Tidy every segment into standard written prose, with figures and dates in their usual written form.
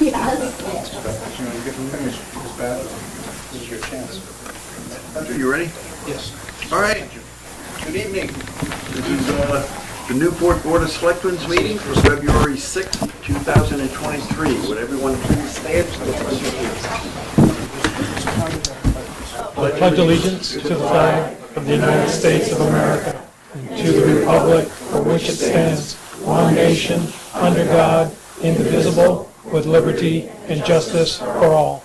This is your chance. Hunter, you ready? Yes. All right. Good evening. This is the Newport Board of Selectmen's meeting for February 6th, 2023. Would everyone please stand for the pledge of allegiance? I pledge allegiance to the flag of the United States of America and to the republic for which it stands, one nation, under God, indivisible, with liberty and justice for all.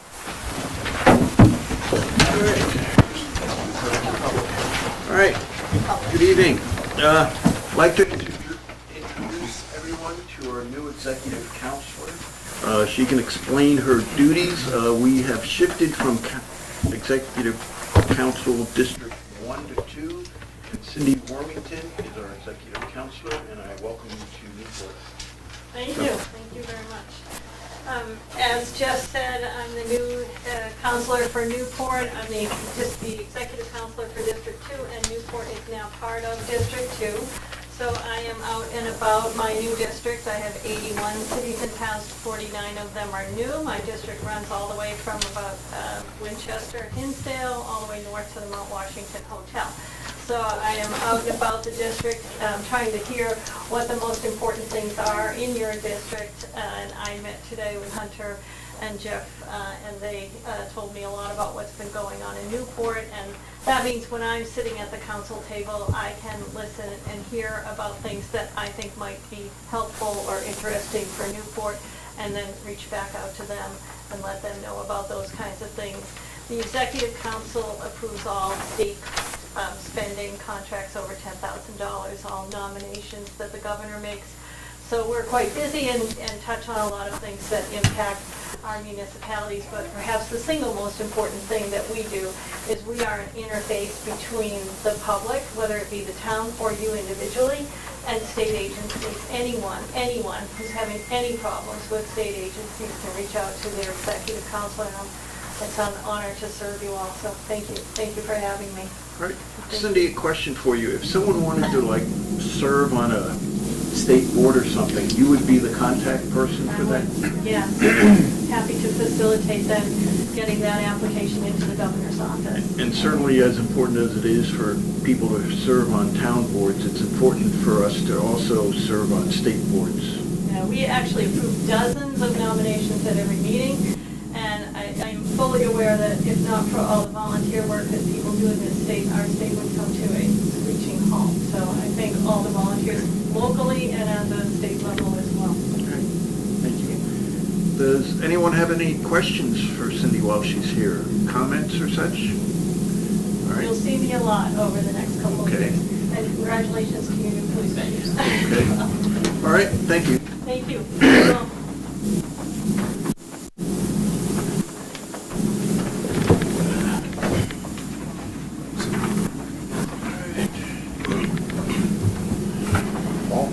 All right. Good evening. I'd like to introduce everyone to our new executive counselor. She can explain her duties. We have shifted from Executive Council District 1 to 2. And Cindy Wormington is our executive counselor, and I welcome you to Newport. Thank you. Thank you very much. As Jeff said, I'm the new counselor for Newport. I'm just the executive counselor for District 2, and Newport is now part of District 2. So I am out and about my new district. I have 81 cities and towns, 49 of them are new. My district runs all the way from about Winchester, Hinsdale, all the way north to the Mount Washington Hotel. So I am out and about the district, trying to hear what the most important things are in your district. And I met today with Hunter and Jeff, and they told me a lot about what's been going on in Newport. And that means when I'm sitting at the council table, I can listen and hear about things that I think might be helpful or interesting for Newport, and then reach back out to them and let them know about those kinds of things. The executive council approves all state spending, contracts over $10,000, all nominations that the governor makes. So we're quite busy and touch on a lot of things that impact our municipalities, but perhaps the single most important thing that we do is we are an interface between the public, whether it be the town or you individually, and state agencies. Anyone who's having any problems with state agencies can reach out to their executive counselor. And it's an honor to serve you all, so thank you. Thank you for having me. All right. Cindy, a question for you. If someone wanted to serve on a state board or something, you would be the contact person for that? Yeah, happy to facilitate them getting that application into the governor's office. And certainly as important as it is for people to serve on town boards, it's important for us to also serve on state boards. Yeah, we actually approve dozens of nominations at every meeting, and I'm fully aware that if not for all the volunteer work that people do in this state, our state would come to a screeching halt. So I thank all the volunteers locally and at the state level as well. Okay, thank you. Does anyone have any questions for Cindy while she's here? Comments or such? All right. You'll see me a lot over the next couple of Okay. years. And congratulations to your new police officers. Okay. All right, thank you. Thank you. Well,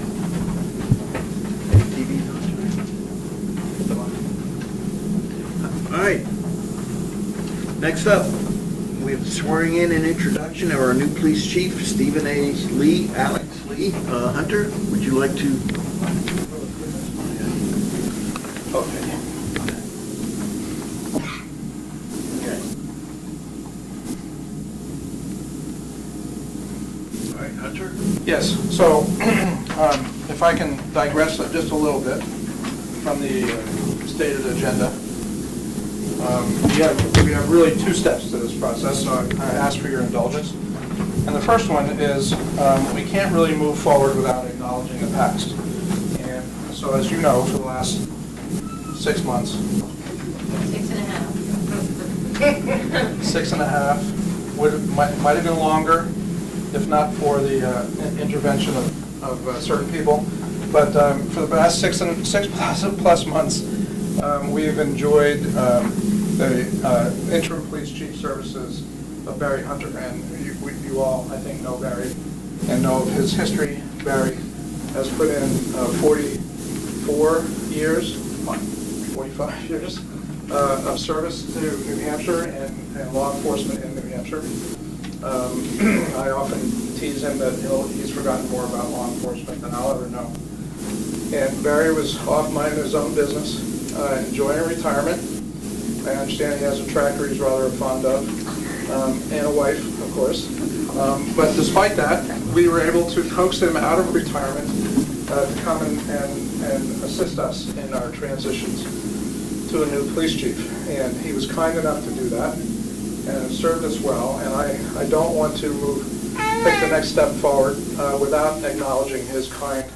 All right. Next up, we have the swearing in and introduction of our new police chief, Stephen A. Lee, Alex Lee. Hunter, would you like to? Okay. All right, Hunter? Yes, so if I can digress just a little bit from the stated agenda. We have really two steps to this process, so I ask for your indulgence. And the first one is we can't really move forward without acknowledging the past. And so as you know, for the last 6 months. 6.5. 6.5, might have been longer if not for the intervention of certain people. But for the past six plus months, we've enjoyed the interim police chief services of Barry Hunter, and you all, I think, know Barry and know of his history. Barry has put in 45 years of service to New Hampshire and law enforcement in New Hampshire. I often tease him that he's forgotten more about law enforcement than I'll ever know. And Barry was off minding his own business, enjoying retirement. I understand he has a tractor he's rather fond of, and a wife, of course. But despite that, we were able to coax him out of retirement to come and assist us in our transitions to a new police chief. And he was kind enough to do that and served us well. And I don't want to take the next step forward without acknowledging his kind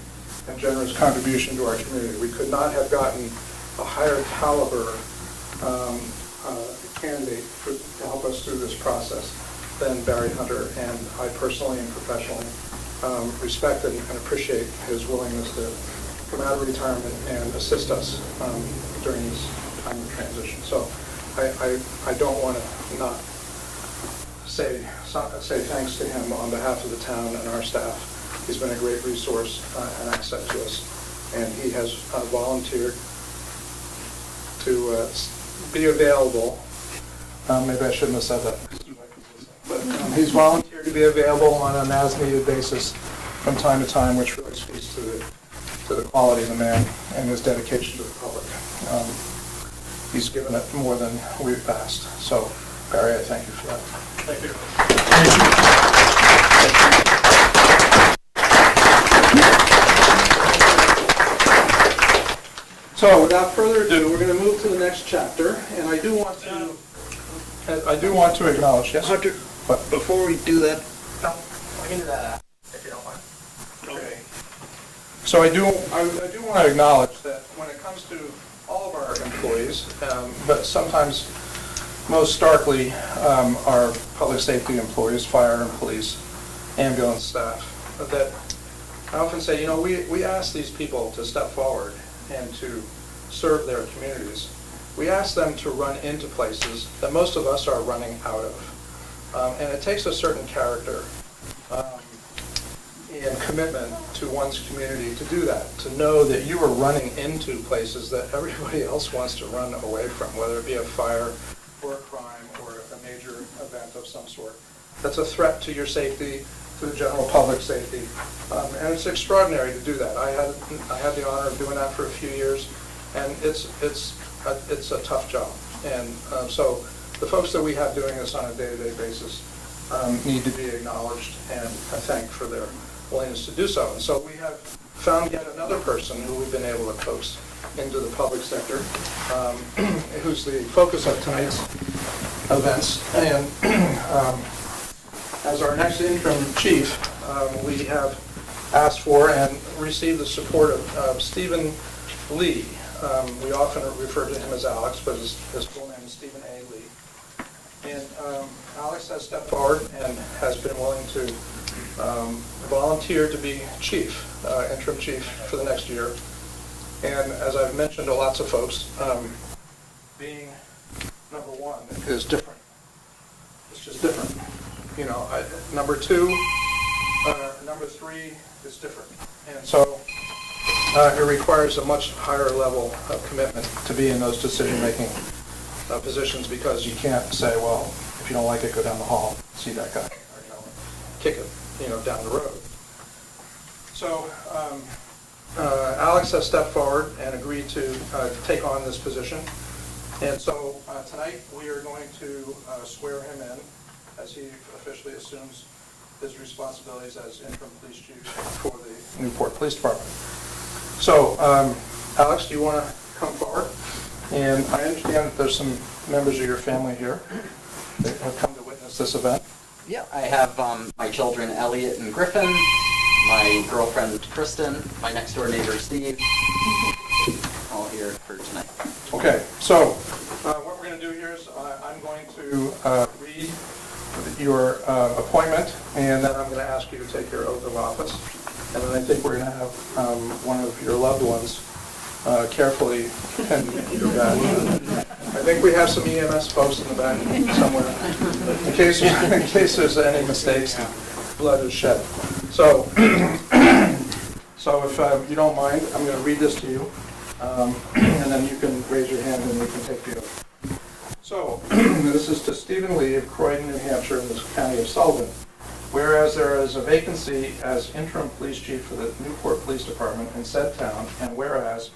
and generous contribution to our community. We could not have gotten a higher caliber candidate to help us through this process than Barry Hunter, and I personally and professionally respect and appreciate his willingness to come out of retirement and assist us during this time of transition. So I don't want to not say thanks to him on behalf of the town and our staff. He's been a great resource and asset to us, and he has volunteered to be available. Maybe I shouldn't have said that. But he's volunteered to be available on an as-needed basis from time to time, which really speaks to the quality of the man and his dedication to the public. He's given it more than we've asked. So, Barry, I thank you for that. Thank you. So, without further ado, we're going to move to the next chapter, and I do want to acknowledge. Yes. Hunter, What? before we do that, No, I can do that if you don't mind. Okay. So I do want to acknowledge that when it comes to all of our employees, but sometimes most starkly our public safety employees, fire and police, ambulance staff, that I often say, we ask these people to step forward and to serve their communities. We ask them to run into places that most of us are running out of. And it takes a certain character and commitment to one's community to do that, to know that you are running into places that everybody else wants to run away from, whether it be a fire or a crime or a major event of some sort. That's a threat to your safety, to the general public safety. And it's extraordinary to do that. I had the honor of doing that for a few years, and it's a tough job. And so the folks that we have doing this on a day-to-day basis need to be acknowledged and thanked for their willingness to do so. And so we have found yet another person who we've been able to coax into the public sector, who's the focus of tonight's events. And as our next interim chief, we have asked for and received the support of Stephen Lee. We often refer to him as Alex, but his full name is Stephen A. Lee. And Alex has stepped forward and has been willing to volunteer to be chief, interim chief for the next year. And as I've mentioned to lots of folks, being number one is different. It's just different. Number two, number three is different. And so it requires a much higher level of commitment to be in those decision-making positions, because you can't say, well, if you don't like it, go down the hall, see that guy, or kick it, down the road. So Alex has stepped forward and agreed to take on this position. And so tonight we are going to swear him in as he officially assumes his responsibilities as interim police chief for the Newport Police Department. So, Alex, do you want to come forward? And I understand that there's some members of your family here that have come to witness this event. Yeah, I have my children Elliot and Griffin, my girlfriend Kristen, my next door neighbor Steve, all here for tonight. Okay, so what we're going to do here is I'm going to read your appointment, and then I'm going to ask you to take your oath of office. And then I think we're going to have one of your loved ones carefully pin your badge. I think we have some EMS folks in the back somewhere, in case there's any mistakes and blood is shed. So, if you don't mind, I'm going to read this to you, and then you can raise your hand and you can take the oath. So, this is to Stephen Lee of Croydon, New Hampshire, in the county of Sullivan. Whereas there is a vacancy as interim police chief for the Newport Police Department in said town, and whereas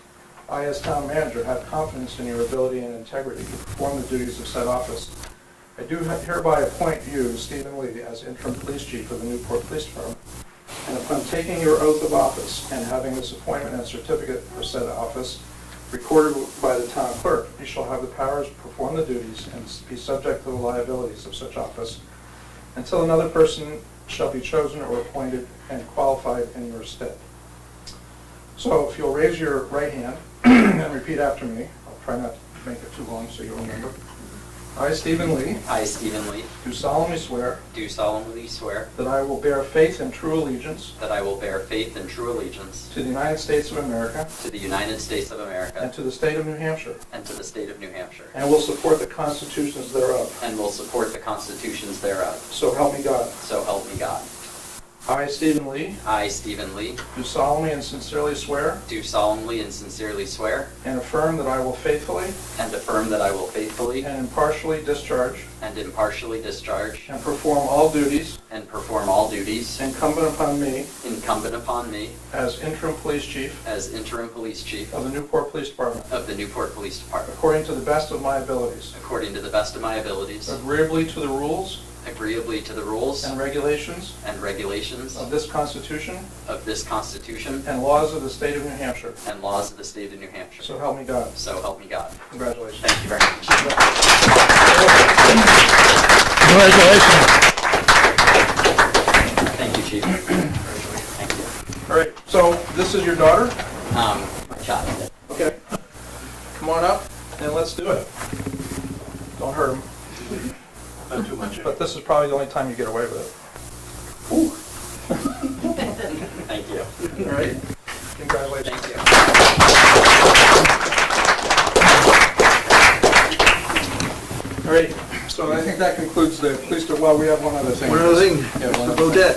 I, as town manager, have confidence in your ability and integrity to perform the duties of said office. I do hereby appoint you, Stephen Lee, as interim police chief of the Newport Police Department. And upon taking your oath of office and having this appointment and certificate of said office recorded by the town clerk, you shall have the powers to perform the duties and be subject to the liabilities of such office until another person shall be chosen or appointed and qualified in your stead. So if you'll raise your right hand and repeat after me, I'll try not to make it too long so you'll remember. I, Stephen Lee, I, Stephen Lee, do solemnly swear do solemnly swear that I will bear faith and true allegiance that I will bear faith and true allegiance to the United States of America to the United States of and America to the state of New Hampshire, and to the state of New Hampshire, and will support the constitutions thereof. and will support the constitutions thereof. So help me God. So help me God. I, Stephen Lee, I, Stephen Lee, do solemnly and sincerely swear do solemnly and sincerely swear and affirm that I will faithfully and affirm that I will faithfully and impartially discharge and impartially discharge and perform all duties and perform all duties incumbent upon me incumbent upon me as interim police chief as interim police chief of the Newport Police Department, of the Newport Police Department, according to the best of my abilities, according to the best of my abilities, agreeably to the rules agreeably to the rules and regulations and regulations of this Constitution of this Constitution and laws of the state of New Hampshire. and laws of the state of New Hampshire. So help me God. So help me God. Congratulations. Thank you very much. Congratulations. Thank you, Chief. Thank you. All right, so this is your daughter? My child. Okay. Come on up and let's do it. Don't hurt him. Not too much. But this is probably the only time you get away with Thank you. it. All right? Congratulations. Thank you. All right, so I think that concludes the police, well, we have one other thing. One other thing, Yeah, one Mr. other thing. Bodett.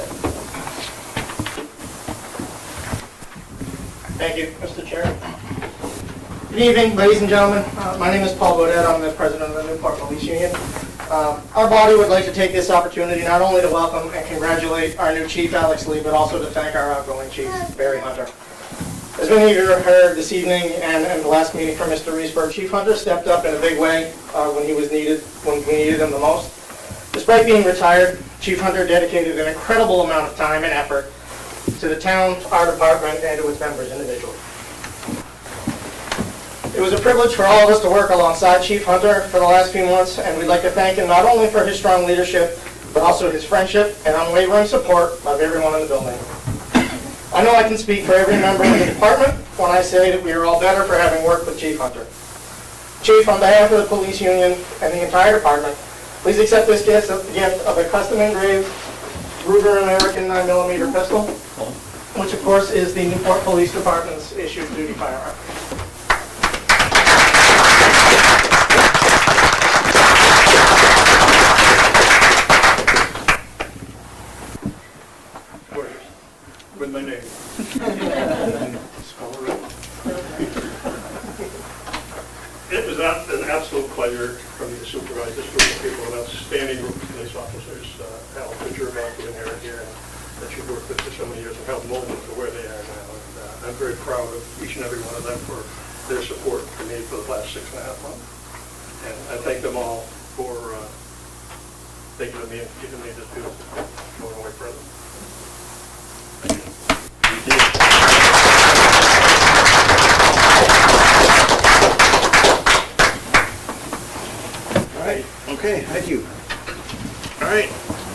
Thank you, Mr. Chair. Good evening, ladies and gentlemen. My name is Paul Bodett. I'm the president of the Newport Police Union. Our body would like to take this opportunity not only to welcome and congratulate our new chief, Alex Lee, but also to thank our outgoing chief, Barry Hunter. As many of you have heard this evening and the last meeting from Mr. Reesberg, Chief Hunter stepped up in a big way when we needed him the most. Despite being retired, Chief Hunter dedicated an incredible amount of time and effort to the town, our department, and to its members individually. It was a privilege for all of us to work alongside Chief Hunter for the last few months, and we'd like to thank him not only for his strong leadership, but also his friendship and unwavering support of everyone in the building. I know I can speak for every member of the department when I say that we are all better for having worked with Chief Hunter. Chief, on behalf of the police union and the entire department, please accept this gift of a custom engraved Ruger American 9mm pistol, which of course is the Newport Police Department's issued duty firearm. With my name. It was an absolute pleasure for me to supervise this group of people, an outstanding group of police officers, Al, that you're about to inherit here, and that you've worked with for so many years and helped mold them to where they are now. And I'm very proud of each and every one of them for their support for me for the last 6.5 months. And I thank them all for thinking of me and giving me this beautiful going away present. All right, okay, thank you. All right,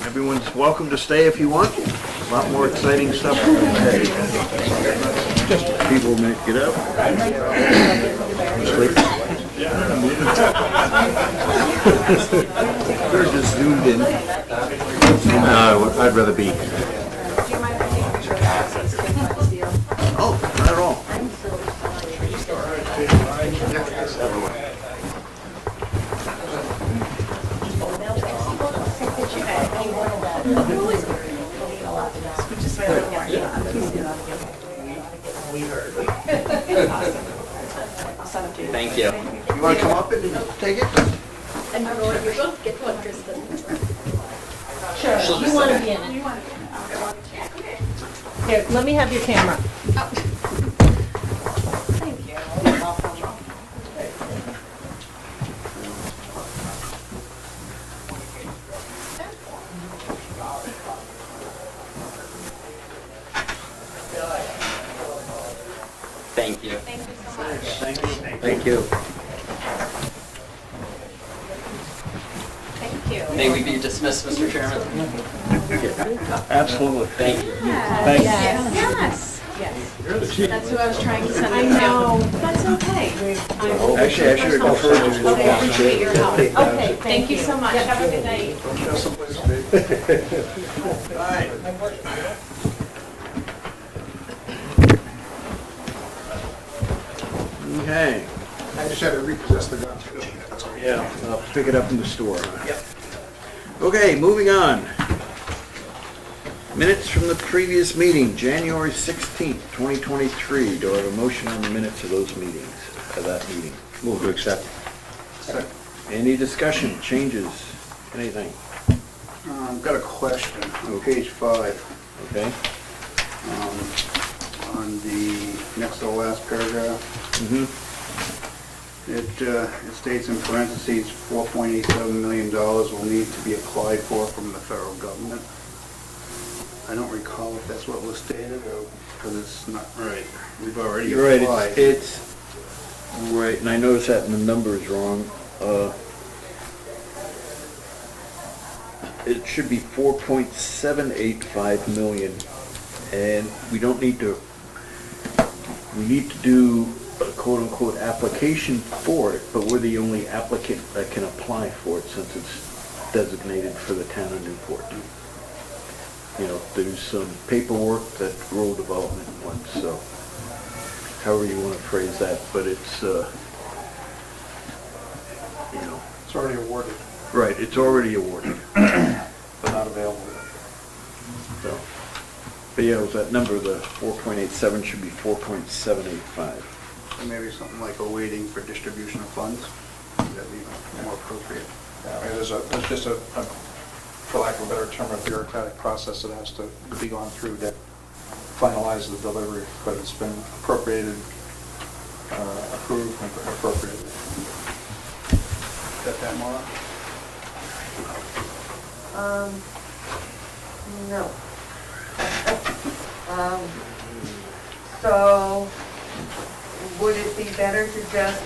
everyone's welcome to stay if you want. A lot more exciting stuff ahead. People may get up. Sleep. They're just zoomed in. I'd rather be. Oh, not at all. Thank you. You want to come up and take it? And you're both get one, Kristen. Sure, you want to be in it. Here, let me have your camera. Thank you. Thank you. Thank you. May we be dismissed, Mr. Chairman? Absolutely. Thank you. Thank you. Yes, yes. That's who I was trying to send it to. I know, that's okay. Actually, I should have referred you to the Okay, I appreciate your help. Take that. Okay, thank you so much. Have a good night. All right. Okay. I just had to repossess the gun. That's all. Yeah, I'll pick it up in the store. Yep. Okay, moving on. Minutes from the previous meeting, January 16th, 2023. Do I have a motion on the minutes of those meetings, of that meeting? Move to accept. Any discussion, changes, anything? I've got a question on page 5, Okay? on the next to the last paragraph. Mm-hmm. It states in parentheses, $4.87 million will need to be applied for from the federal government. I don't recall if that's what was stated, or, because it's not right. We've already You're right, applied. it's, right, and I noticed that in the numbers wrong. It should be 4.785 million, and we don't need to, we need to do a quote-unquote application for it, but we're the only applicant that can apply for it since it's designated for the town of Newport. You know, there's some paperwork that rural development wants, so however you want to phrase that, but it's, you know. It's already awarded, Right, it's already awarded, but not available. so. But yeah, it was that number, the 4.87 should be 4.785. So maybe something like awaiting for distribution of funds, that'd be more appropriate. Yeah, I mean, there's just a, for lack of a better term, a bureaucratic process that has to be gone through to finalize the delivery, but it's been appropriated, approved and appropriated. Got that, Maura? No. So, would it be better to just,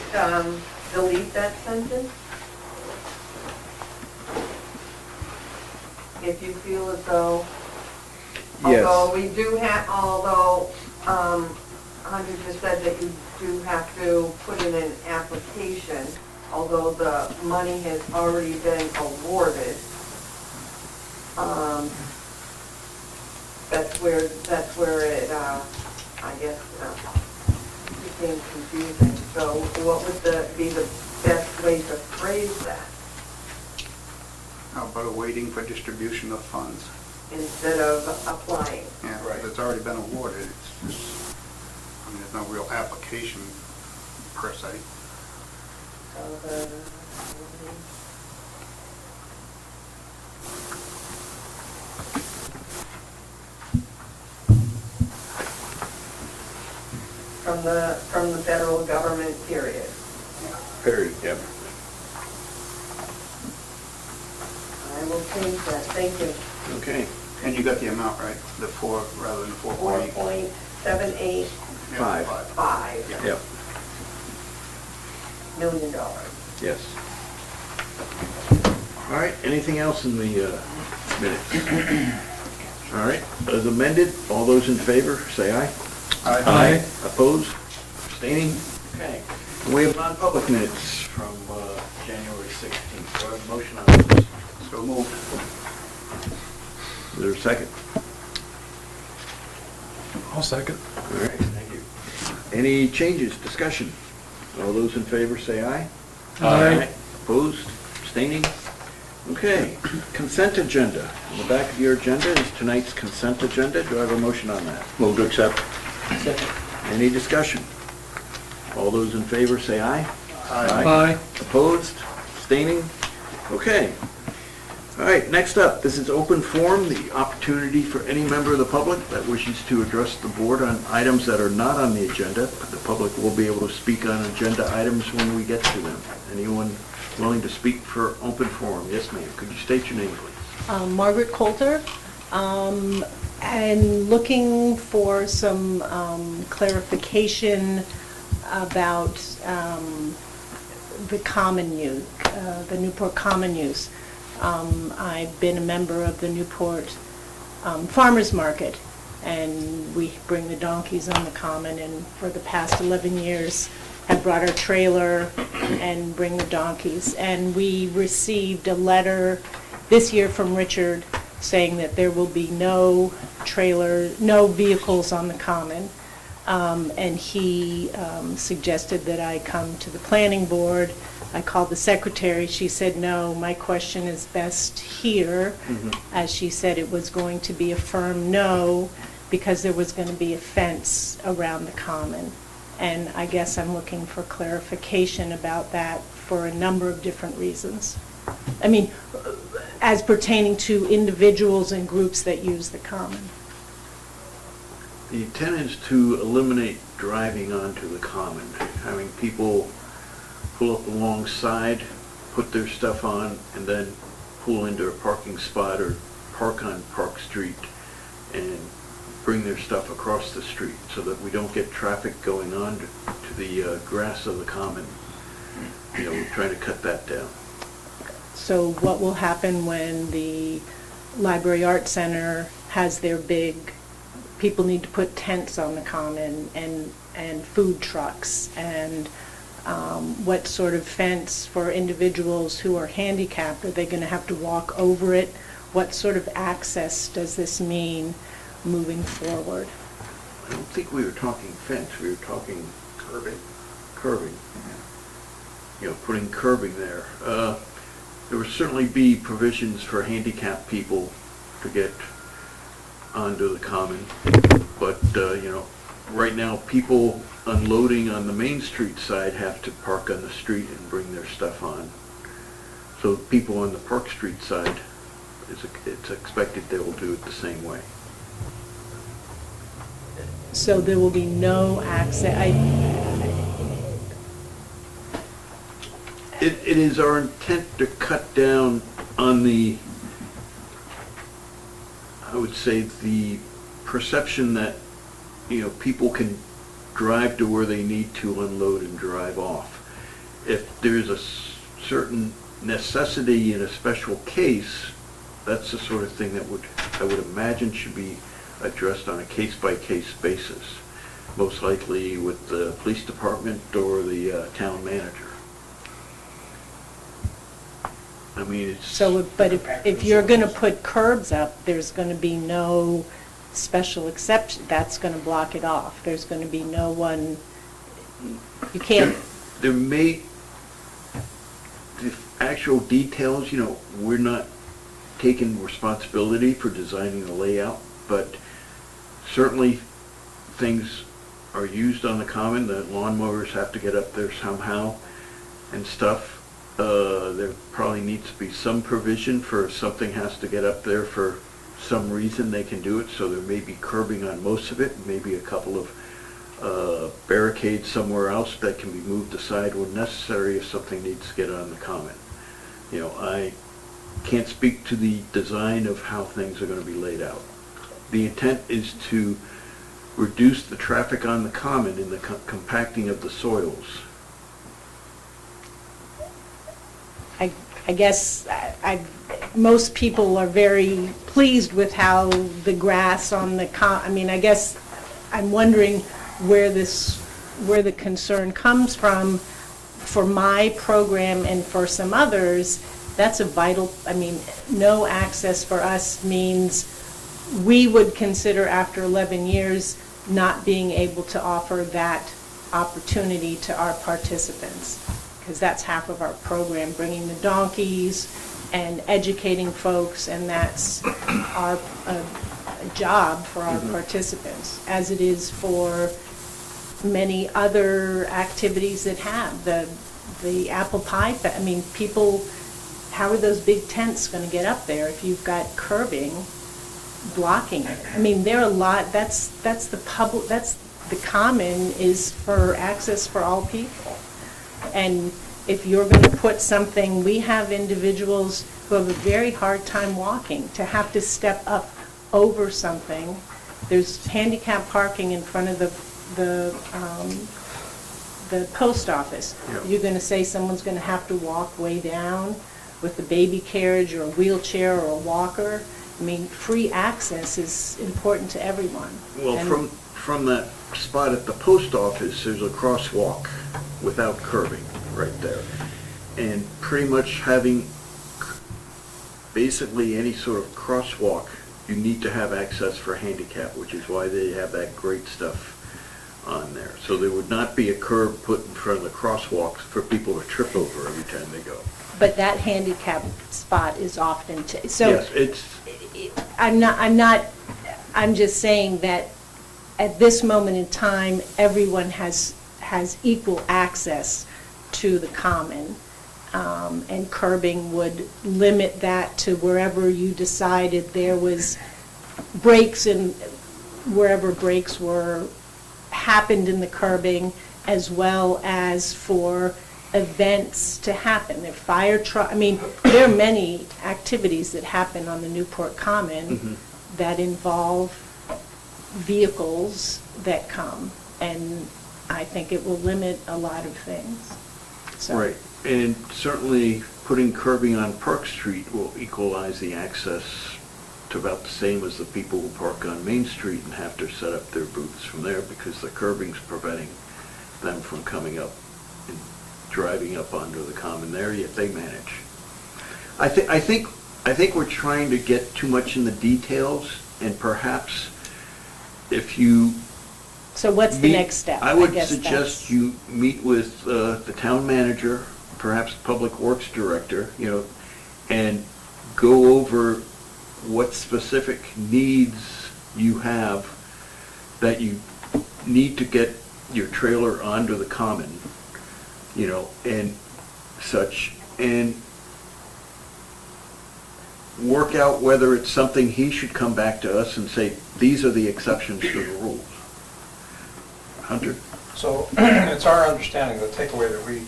delete that sentence? If you feel as though, Yes. although we do have, Hunter just said that you do have to put in an application, although the money has already been awarded. That's where it, I guess, became confusing. So what would be the best way to phrase that How about awaiting for distribution of funds? instead of applying? Yeah, it's already been awarded, it's just, I mean, there's no real application per se. So the, from the federal government, period. Period, yep. I will change that, thank you. Okay, And you got the amount, right? The 4 rather than 4.8? 4.785 5. Yep, million. yes. All right, anything else in the minutes? All right, as amended, all those in favor, say aye. Aye. Opposed? Abstaining? Okay. We have non-public minutes from January 16th. Do I have a motion on this? So moved. Is there a second? I'll second. All right, thank you. Any changes, discussion? All those in favor say aye. Aye. Opposed? Abstaining? Okay. Consent agenda. On the back of your agenda is tonight's consent agenda. Do I have a motion on that? Move to accept. Any discussion? All those in favor say aye. Aye. Opposed? Abstaining? Okay. All right, next up, this is open forum, the opportunity for any member of the public that wishes to address the board on items that are not on the agenda, but the public will be able to speak on agenda items when we get to them. Anyone willing to speak for open forum? Yes, ma'am. Could you state your name, please? Margaret Coulter, and looking for some clarification about the common use, the Newport common use. I've been a member of the Newport Farmers Market, and we bring the donkeys on the common, and for the past 11 years have brought our trailer and bring the donkeys. And we received a letter this year from Richard saying that there will be no vehicles on the common. And he suggested that I come to the planning board. I called the secretary. She said, no, my question is best here. As she said, it was going to be a firm no, because there was going to be a fence around the common. And I guess I'm looking for clarification about that for a number of different reasons. I mean, as pertaining to individuals and groups that use the common. The intent is to eliminate driving onto the common, having people pull up alongside, put their stuff on, and then pull into a parking spot or park on Park Street and bring their stuff across the street so that we don't get traffic going on to the grass of the common. You know, we're trying to cut that down. So what will happen when the Library Art Center has their big, people need to put tents on the common and food trucks, and what sort of fence for individuals who are handicapped? Are they going to have to walk over it? What sort of access does this mean moving forward? I don't think we were talking fence, we were talking curbing. Curbing. You know, putting curbing there. There would certainly be provisions for handicapped people to get onto the common, but you know, right now people unloading on the Main Street side have to park on the street and bring their stuff on. So people on the Park Street side, it's expected they will do it the same way. So there will be no access. It is our intent to cut down on the, I would say, the perception that, you know, people can drive to where they need to unload and drive off. If there's a certain necessity in a special case, that's the sort of thing that I would imagine should be addressed on a case-by-case basis, most likely with the police department or the town manager. I mean, it's... So, but if you're going to put curbs up, there's going to be no special exception. That's going to block it off. There's going to be no one, you can't... There may, the actual details, you know, we're not taking responsibility for designing the layout, but certainly things are used on the common. The lawnmowers have to get up there somehow and stuff. There probably needs to be some provision for if something has to get up there for some reason they can do it, so there may be curbing on most of it, maybe a couple of barricades somewhere else that can be moved aside when necessary if something needs to get on the common. You know, I can't speak to the design of how things are going to be laid out. The intent is to reduce the traffic on the common in the compacting of the soils. I guess most people are very pleased with how the grass on the I mean, I guess I'm wondering where the concern comes from. For my program and for some others, that's a vital, I mean, no access for us means we would consider after 11 years not being able to offer that opportunity to our participants, because that's half of our program, bringing the donkeys and educating folks, and that's our job for our participants, as it is for many other activities that have the apple pie. I mean, people, how are those big tents going to get up there if you've got curbing blocking it? I mean, there are a lot. That's the public. That's the common is for access for all people. And if you're going to put something, we have individuals who have a very hard time walking, to have to step up over something. There's handicap parking in front of the the post office. Yeah. You're gonna say someone's gonna have to walk way down with a baby carriage or a wheelchair or a walker. I mean, free access is important to everyone. Well, And- from that spot at the post office, there's a crosswalk without curbing right there. And pretty much having basically any sort of crosswalk, you need to have access for handicap, which is why they have that great stuff on there. So there would not be a curb put in front of the crosswalks for people to trip over every time they go. But that handicap spot is often, so. Yes, it's, I'm just saying that at this moment in time, everyone has equal access to the common. And curbing would limit that to wherever you decided there was breaks in, wherever breaks happened in the curbing, as well as for events to happen. There are fire truck, I mean, there are many activities that happen on the Newport Common that involve vehicles that come, and I think it will limit a lot of things. So- right. And certainly putting curbing on Park Street will equalize the access to about the same as the people who park on Main Street and have to set up their booths from there because the curbing's preventing them from coming up and driving up onto the common there, yet they manage. I think we're trying to get too much in the details, and perhaps if you So what's the next step? I would guess suggest that's- you meet with the town manager, perhaps Public Works Director, and go over what specific needs you have that you need to get your trailer onto the common, and such, and work out whether it's something he should come back to us and say, these are the exceptions to the rules. Hunter? So it's our understanding, the takeaway that we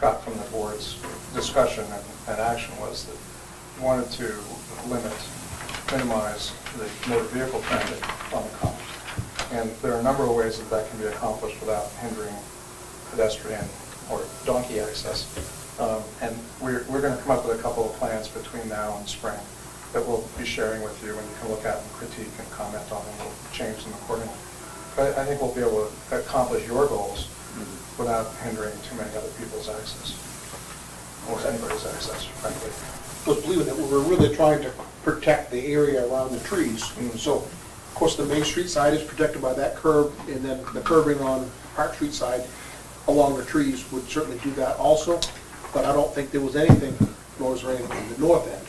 got from the board's discussion and action was that we wanted to minimize the motor vehicle transit on the common. And there are a number of ways that that can be accomplished without hindering pedestrian or donkey access. And we're going to come up with a couple of plans between now and spring that we'll be sharing with you, and you can look at and critique and comment on, and we'll change them accordingly. But I think we'll be able to accomplish your goals without hindering too many other people's access, or anybody's access, frankly. Was believing that we were really trying to protect the area around the trees. So, of course, the Main Street side is protected by that curb, and then the curbing on Park Street side along the trees would certainly do that also. But I don't think there was anything, nor was there anything in the north end,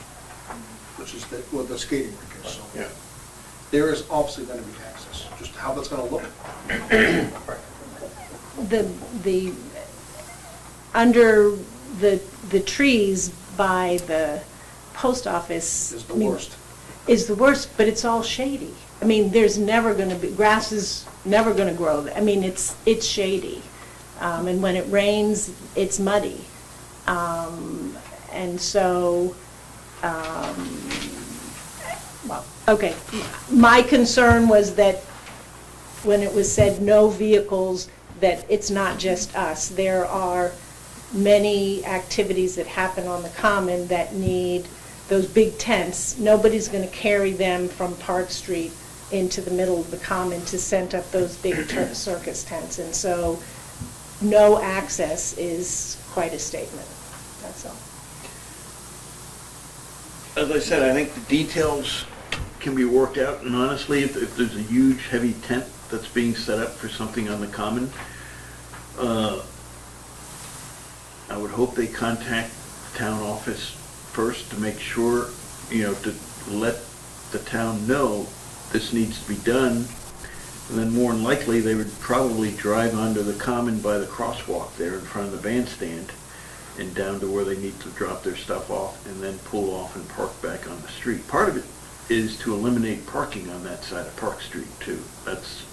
which is where the skating rink is. So Yeah. there is obviously going to be access. Just how that's going to look. The under the trees by the post office. Is the I mean, worst. Is the worst, but it's all shady. I mean, there's never going to be, grass is never going to grow there. I mean, it's shady. And when it rains, it's muddy. And so, well, okay. My concern was that when it was said no vehicles, that it's not just us. There are many activities that happen on the common that need those big tents. Nobody's going to carry them from Park Street into the middle of the common to set up those big circus tents. And so no access is quite a statement, that's all. As I said, I think the details can be worked out, and honestly, if there's a huge, heavy tent that's being set up for something on the common, I would hope they contact the town office first to make sure, to let the town know this needs to be done. And then more than likely, they would probably drive onto the common by the crosswalk there in front of the bandstand and down to where they need to drop their stuff off and then pull off and park back on the street. Part of it is to eliminate parking on that side of Park Street too. It's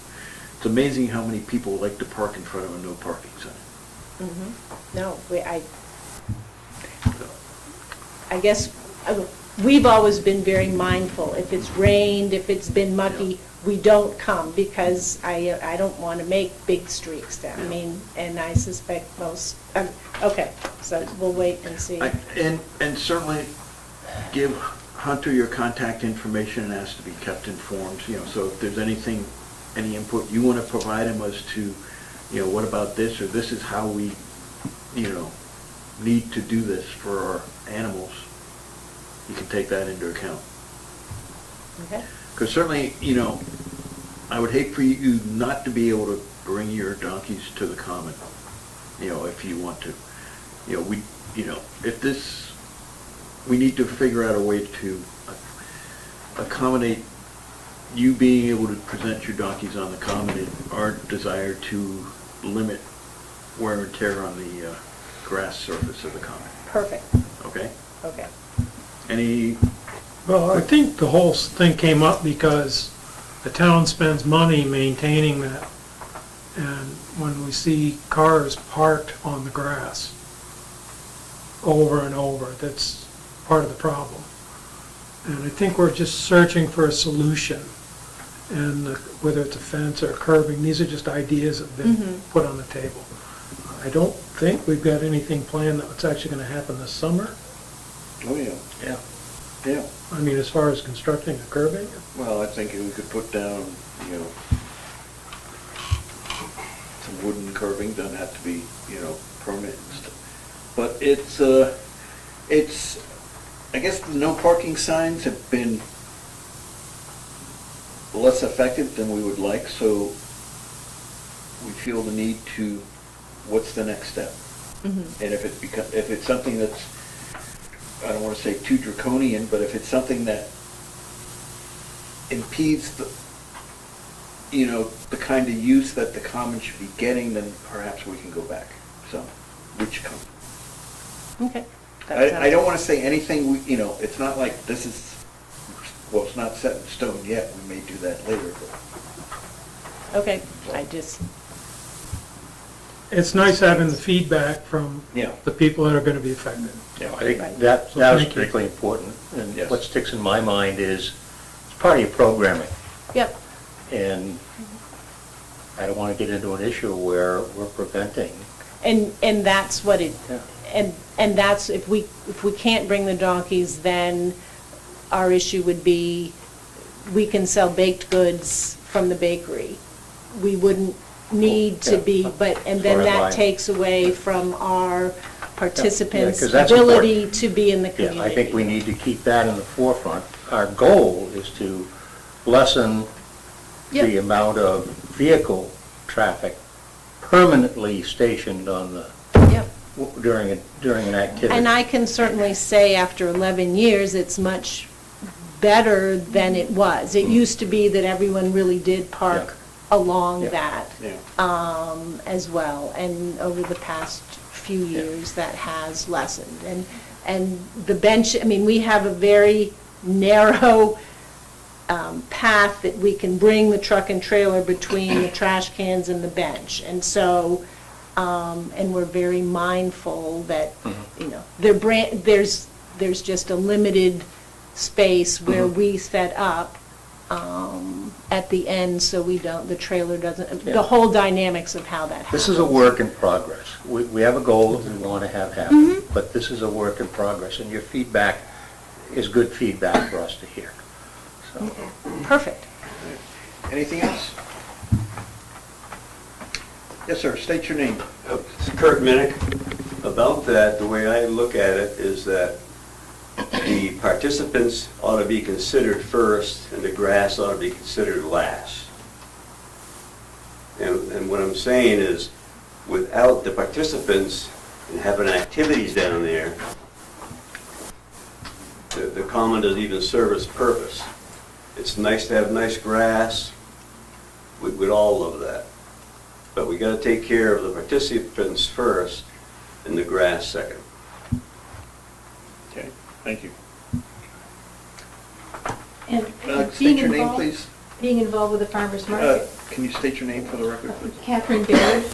amazing how many people like to park in front of a no parking sign. No, I guess we've always been very mindful. If it's rained, if it's been mucky, we don't come because I don't want to make big streaks down. I mean, and I suspect most, okay, so we'll wait and see. And certainly give Hunter your contact information and ask to be kept informed, so if there's anything, any input you want to provide him as to, what about this, or this is how we, need to do this for our animals, you can take that into account. Okay. Because certainly, I would hate for you not to be able to bring your donkeys to the common, if you want to. If this, we need to figure out a way to accommodate you being able to present your donkeys on the common and our desire to limit wear and tear on the grass surface of the common. Perfect, Okay? okay. Any, Well, I think the whole thing came up because the town spends money maintaining that. And when we see cars parked on the grass over and over, that's part of the problem. And I think we're just searching for a solution. And whether it's a fence or curbing, these are just ideas that have been put on the table. I don't think we've got anything planned that's actually going to happen this summer. oh, yeah. Yeah. Yeah. I mean, as far as constructing a curbing. Well, I think we could put down, some wooden curbing, doesn't have to be, permanent and stuff. But it's, I guess the no parking signs have been less effective than we would like, so we feel the need to, what's the next step? And if it's something that's, I don't want to say too draconian, but if it's something that impedes the, the kind of use that the common should be getting, then perhaps we can go back. So, which comes. Okay. I don't want to say anything, it's not like this is, well, it's not set in stone yet, we may do that later, but. Okay, I just, It's nice having the feedback from Yeah. the people that are going to be affected. Yeah, I think Right. that So was thank you. particularly important. And Yes. what sticks in my mind is, it's part of your programming. yep, And I don't want to get into an issue where we're preventing. and that's what it, Yeah. and that's, if we can't bring the donkeys, then our issue would be, we can sell baked goods from the bakery. We wouldn't need to Yeah. be, and then Or that buy. takes away from our participants' 'cause that's ability important. to be in the Yeah, community. I think we need to keep that in the forefront. Our goal is to lessen the Yep. amount of vehicle traffic permanently stationed on the, Yep. during an activity. And I can certainly say, after 11 years, it's much better than it was. It used to be that everyone really did park along Yeah. that Yeah. as well. And over the past few years, that has lessened. And the bench, I mean, we have a very narrow path that we can bring the truck and trailer between the trash cans and the bench. And so, and we're very mindful that, there's just a limited space where we set up at the end, so the trailer doesn't, the whole dynamics of how that happens. This is a work in progress. We have a goal that we want to have happen, but this is a work in progress, and your feedback is good feedback for us to hear. So, Perfect. Anything else? Yes, sir, state your name. Kurt Minnick. About that, the way I look at it is that the participants ought to be considered first and the grass ought to be considered last. And what I'm saying is, without the participants and having activities down there, the common doesn't even serve its purpose. It's nice to have nice grass, we'd all love that. But we gotta take care of the participants first and the grass second. Okay, thank you. And State your name, please. being involved with the farmer's market. Can you state your name for the record, please? Catherine Baird,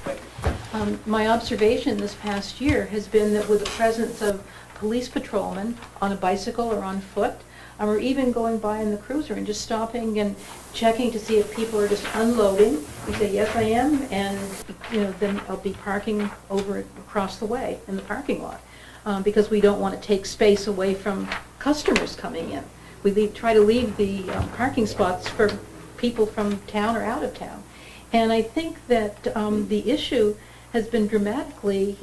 My observation this past year has been that with the presence of police patrolmen on a bicycle or on foot, or even going by in the cruiser and just stopping and checking to see if people are just unloading. We say, yes, I am, and, then I'll be parking over across the way in the parking lot, because we don't want to take space away from customers coming in. We try to leave the parking spots for people from town or out of town. And I think that the issue has been dramatically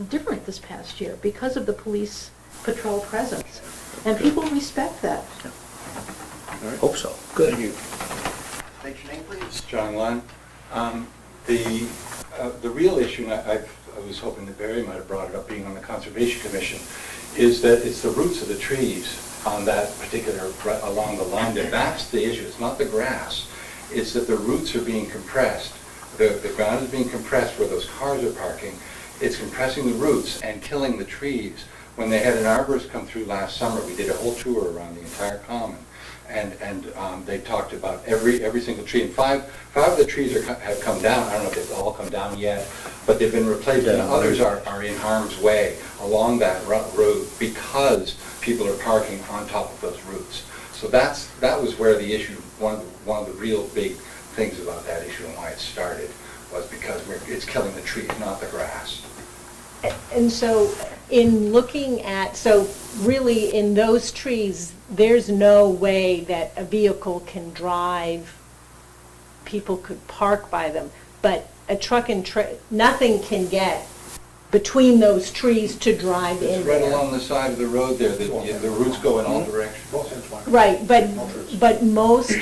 different this past year because of the police patrol presence. And people respect that. Hope so. Good. State your name, please. John Lund. The real issue, and I was hoping that Barry might have brought it up, being on the Conservation Commission, is that it's the roots of the trees on that particular, along the line there. That's the issue. It's not the grass. It's that the roots are being compressed. The ground is being compressed where those cars are parking. It's compressing the roots and killing the trees. When they had an arborist come through last summer, we did a whole tour around the entire common, and they talked about every single tree. And five of the trees have come down. I don't know if they've all come down yet, but they've been replaced, and others are in harm's way along that road because people are parking on top of those roots. So that was where the issue, one of the real big things about that issue and why it started, was because it's killing the trees, not the grass. And so in looking at, so really in those trees, there's no way that a vehicle can drive, people could park by them, but a truck and nothing can get between those trees to drive in It's right there. along the side of the road there, the roots go in all directions. Right, but most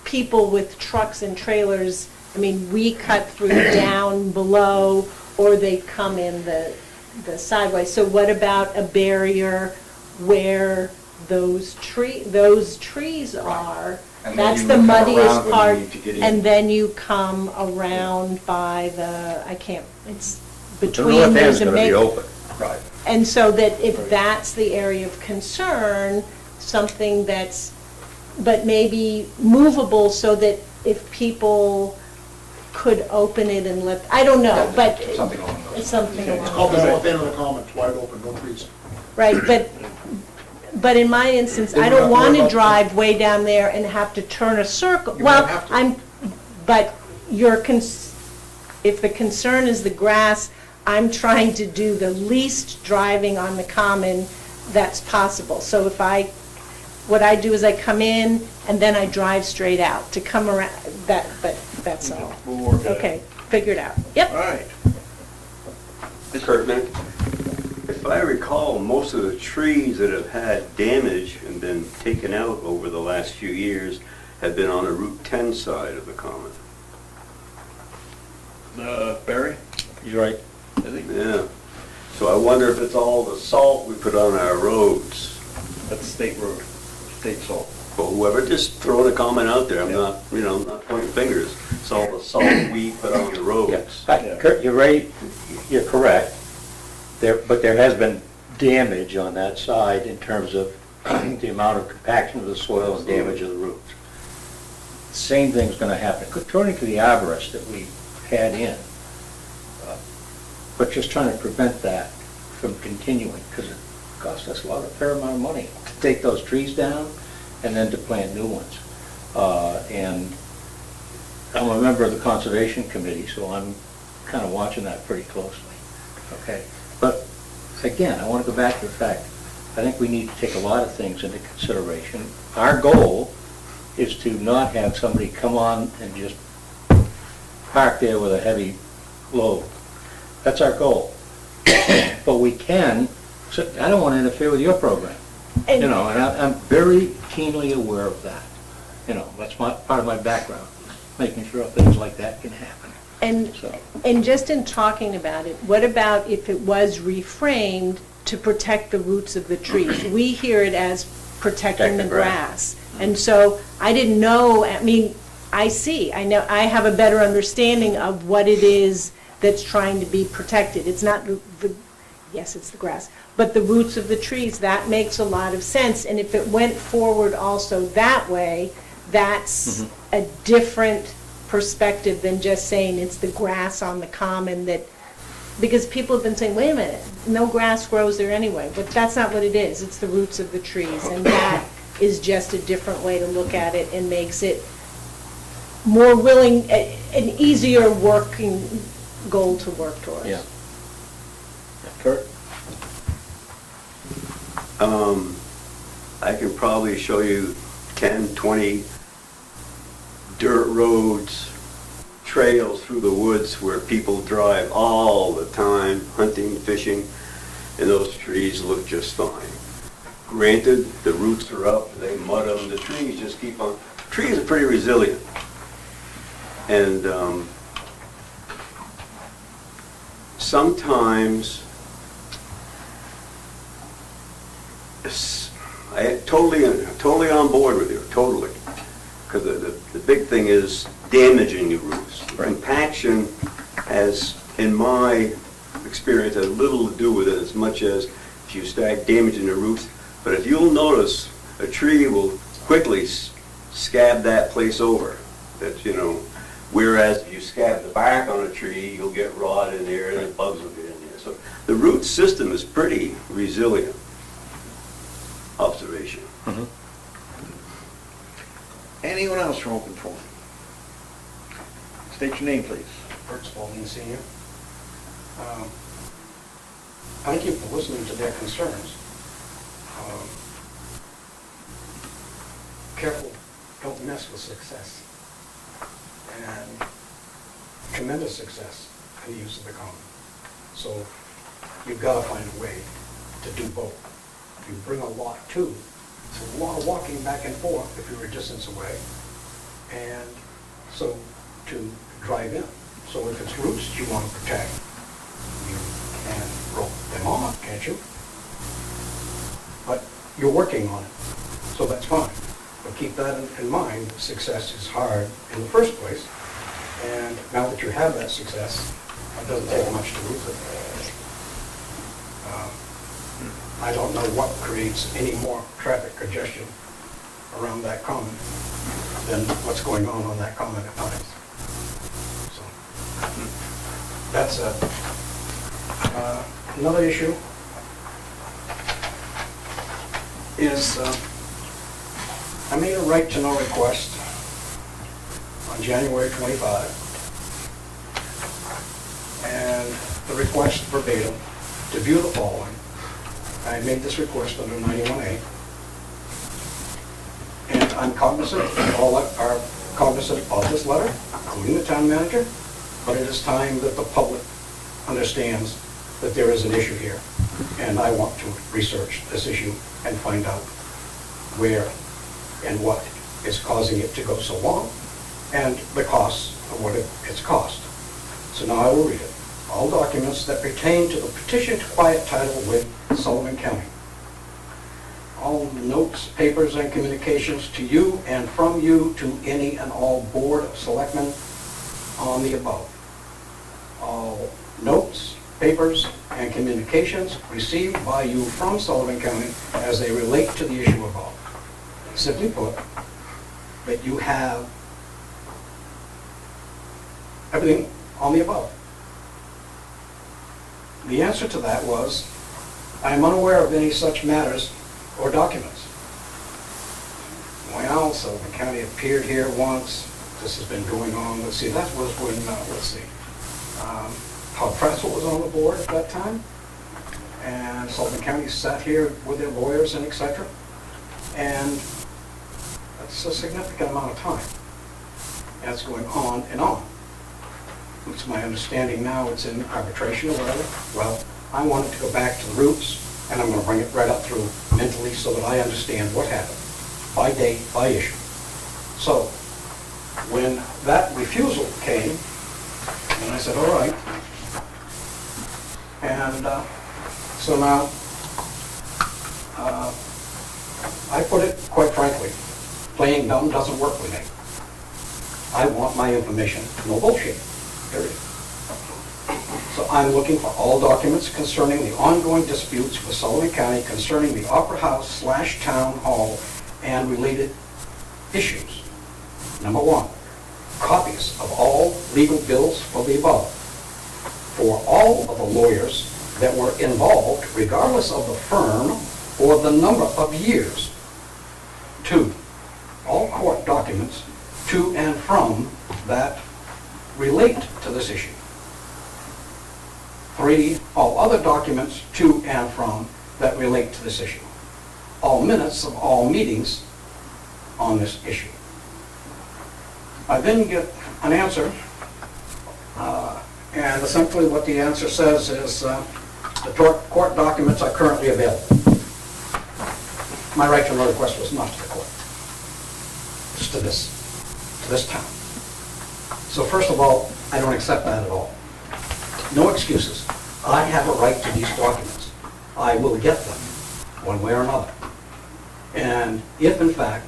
people with trucks and trailers, I mean, we cut through down below, or they come in the sideways. So what about a barrier where those trees are? And then That's you the come around muddiest when you part. need to get in. And then you come around by it's The between, north there's end's a gonna be make. open. Right. And so that if that's the area of concern, something that's, but maybe movable so that if people could open it and let, I don't know, but Something along those. it's something It's along called the those north lines. end of the common, it's wide open, no trees. Right, but in my instance, Then I you don't have to want worry to about- drive way down there and have to turn a circle. You Well, might have to. but if the concern is the grass, I'm trying to do the least driving on the common that's possible. So what I do is I come in and then I drive straight out to come around, but that's all. We'll work it out. Okay, figure it out. Yep. All right. Kurtman, if I recall, most of the trees that have had damage and been taken out over the last few years have been on the Route 10 side of the common. Barry? He's right. Yeah. So I wonder if it's all the salt we put on our roads. That's state road, state salt. But whoever, just throwing a comment out there, I'm not pointing fingers. It's all the salt we put on the roads. Kurt, you're right, you're correct. But there has been damage on that side in terms of the amount of compaction of the soil and damage of the roots. Same thing's gonna happen, according to the arborist that we had in. But just trying to prevent that from continuing, because it costs us a fair amount of money to take those trees down and then to plant new ones. And I'm a member of the Conservation Committee, so I'm kind of watching that pretty closely, okay? But again, I want to go back to the fact, I think we need to take a lot of things into consideration. Our goal is to not have somebody come on and just park there with a heavy load. That's our goal. But we can, so I don't want to interfere with your program. And- And I'm very keenly aware of that. That's part of my background, making sure things like that can happen. And just in talking about it, what about if it was reframed to protect the roots of the trees? We hear it as protecting the grass. And so I didn't know, I mean, I know, I have a better understanding of what it is that's trying to be protected. It's not yes, it's the grass, but the roots of the trees, that makes a lot of sense. And if it went forward also that way, that's a different perspective than just saying it's the grass on the common that because people have been saying, wait a minute, no grass grows there anyway, but that's not what it is. It's the roots of the trees, and that is just a different way to look at it and makes it more willing, an easier working goal to work towards. Yeah. Kurt? I can probably show you 10, 20 dirt roads, trails through the woods where people drive all the time, hunting, fishing, and those trees look just fine. Granted, the roots are up, they mud them, the trees just keep on, trees are pretty resilient. And sometimes, I totally on board with you, totally. Because the big thing is damaging the roots. Compaction has, in my experience, has little to do with it as much as if you start damaging the roots. But if you'll notice, a tree will quickly scab that place over. That, you know, whereas if you scab the bark on a tree, you'll get rot in there and the bugs will get in there. So the root system is pretty resilient. Observation. Mm-hmm. Anyone else from open forum? State your name, please. Bert Spalding, Senior. Thank you for listening to their concerns. Careful, don't mess with success. And tremendous success in the use of the common. So you've got to find a way to do both. You bring a lot too. It's a lot of walking back and forth if you're a distance away. And so to drive in. So if it's roots you want to protect, you can rope them off, can't you? But you're working on it, so that's fine. But keep that in mind, success is hard in the first place. And now that you have that success, it doesn't take much to lose it. I don't know what creates any more traffic congestion around that common than what's going on that common at times. So that's another issue is I made a right to know request on January 25, and the request verbatim to view the following. I made this request under 91A, and I'm cognizant, all are cognizant of this letter, including the town manager, but it is time that the public understands that there is an issue here, and I want to research this issue and find out where and what is causing it to go so long, and the costs of what it's cost. So now I will read it. All documents that pertain to the petition to quiet title with Sullivan County. All notes, papers, and communications to you and from you to any and all Board of Selectmen on the above. All notes, papers, and communications received by you from Sullivan County as they relate to the issue above. Simply put, that you have everything on the above. The answer to that was, I am unaware of any such matters or documents. Well, Sullivan County appeared here once. This has been going on. Let's see, that was when, Todd Prassel was on the board at that time. And Sullivan County sat here with their lawyers and et cetera. And that's a significant amount of time. And it's going on and on. It's my understanding now it's in arbitration or whatever. Well, I want it to go back to the roots, and I'm going to bring it right up through mentally so that I understand what happened, by date, by issue. So, when that refusal came, and I said, all right. And so now, I put it quite frankly, playing dumb doesn't work with me. I want my information, no bullshit. Period. So I'm looking for all documents concerning the ongoing disputes with Sullivan County concerning the Opera House / Town Hall and related issues. Number one, copies of all legal bills for the above. for all of the lawyers that were involved, regardless of the firm or the number of years. 2, all court documents to and from that relate to this issue. 3, all other documents to and from that relate to this issue. All minutes of all meetings on this issue. I then get an answer, and essentially what the answer says is the court documents are currently available. My right to know request was not to the court. It's to this town. So first of all, I don't accept that at all. No excuses. I have a right to these documents. I will get them, one way or another. And if, in fact,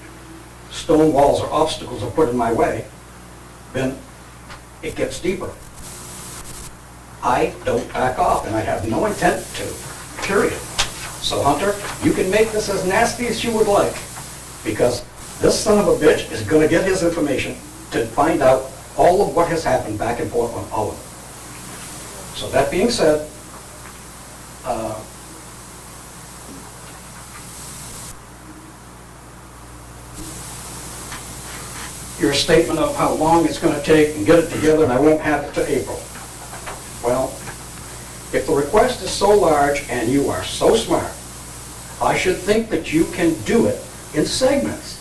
stone walls or obstacles are put in my way, then it gets deeper. I don't back off, and I have no intent to, period. So, Hunter, you can make this as nasty as you would like, because this son of a bitch is going to get his information to find out all of what has happened back and forth on all of it. So that being said, your statement of how long it's going to take and get it together and I won't have it to April. Well, if the request is so large and you are so smart, I should think that you can do it in segments.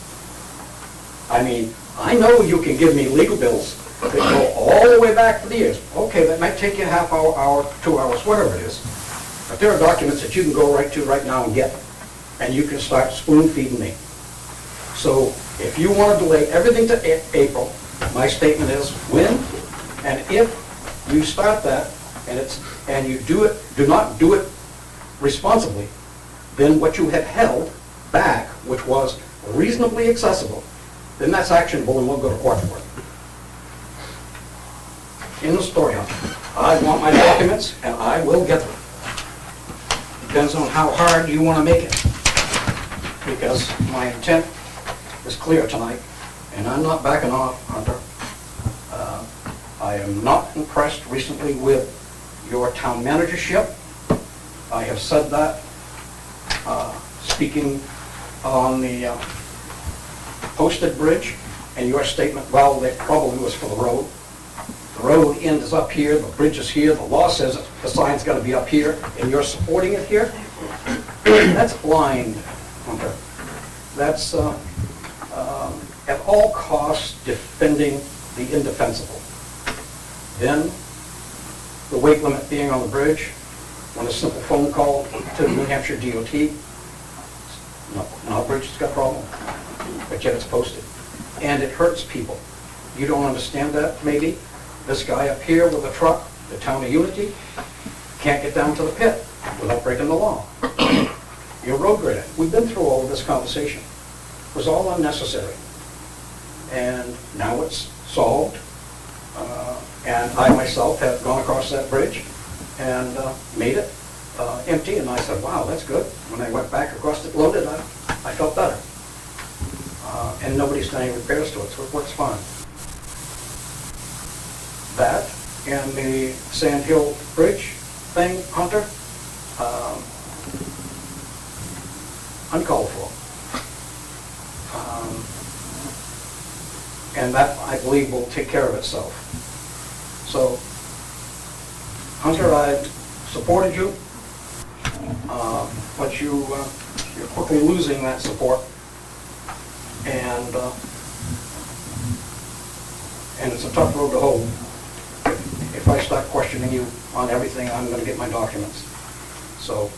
I mean, I know you can give me legal bills that go all the way back for the years. Okay, that might take you a half hour, 2 hours, whatever it is. But there are documents that you can go right to right now and get. And you can start spoon feeding me. So if you want to delay everything to April, my statement is when and if you start that and you do not do it responsibly, then what you have held back, which was reasonably accessible, then that's actionable and we'll go to court for it. In the story, I want my documents and I will get them. Depends on how hard you want to make it. Because my intent is clear tonight, and I'm not backing off, Hunter. I am not impressed recently with your town managership. I have said that, speaking on the posted bridge, and your statement, well, that probably was for the road. The road end is up here, the bridge is here, the law says the sign's got to be up here, and you're supporting it here? That's blind, Hunter. That's at all costs defending the indefensible. Then, the weight limit being on the bridge, when a simple phone call to New Hampshire DOT, no, bridge has got a problem, but yet it's posted. And it hurts people. You don't understand that, maybe? This guy up here with a truck, the town of Unity, can't get down to the pit without breaking the law. Your road grader, we've been through all of this conversation. It was all unnecessary. And now it's solved. And I myself have gone across that bridge and made it empty. And I said, wow, that's good. When I went back across it loaded, I felt better. And nobody's done any repairs to it, so it works fine. That and the Sand Hill Bridge thing, Hunter, uncalled for. And that, I believe, will take care of itself. So, Hunter, I supported you, but you're quickly losing that support. And it's a tough road to hoe. If I start questioning you on everything, I'm going to get my documents. So,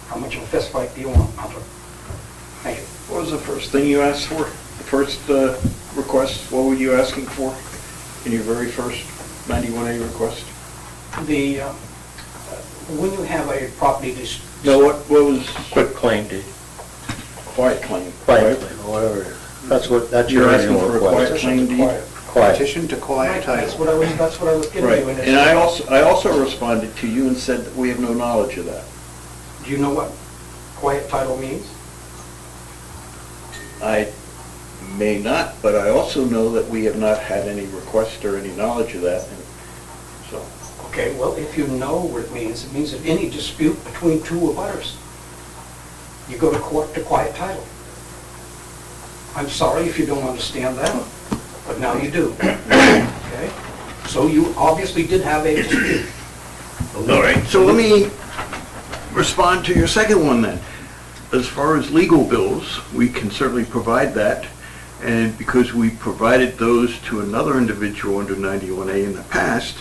how much of a fist fight do you want, Hunter? Thank you. What was the first thing you asked for? The first request, what were you asking for in your very first 91A request? The, when you have a property dispute... No, what was... Quick claim deed. Quiet claim. Quiet claim, whatever. That's your You're asking original for a quiet request. claim deed? Quiet. Petition to quiet That's title. what I was getting Right, to. and I also responded to you and said that we have no knowledge of that. Do you know what quiet title means? I may not, but I also know that we have not had any request or any knowledge of that, and so. Okay, well, if you know what it means that any dispute between two abutters, you go to court to quiet title. I'm sorry if you don't understand that, but now you do. Okay? So you obviously did have a dispute. All right, so let me respond to your second one then. As far as legal bills, we can certainly provide that. And because we provided those to another individual under 91A in the past,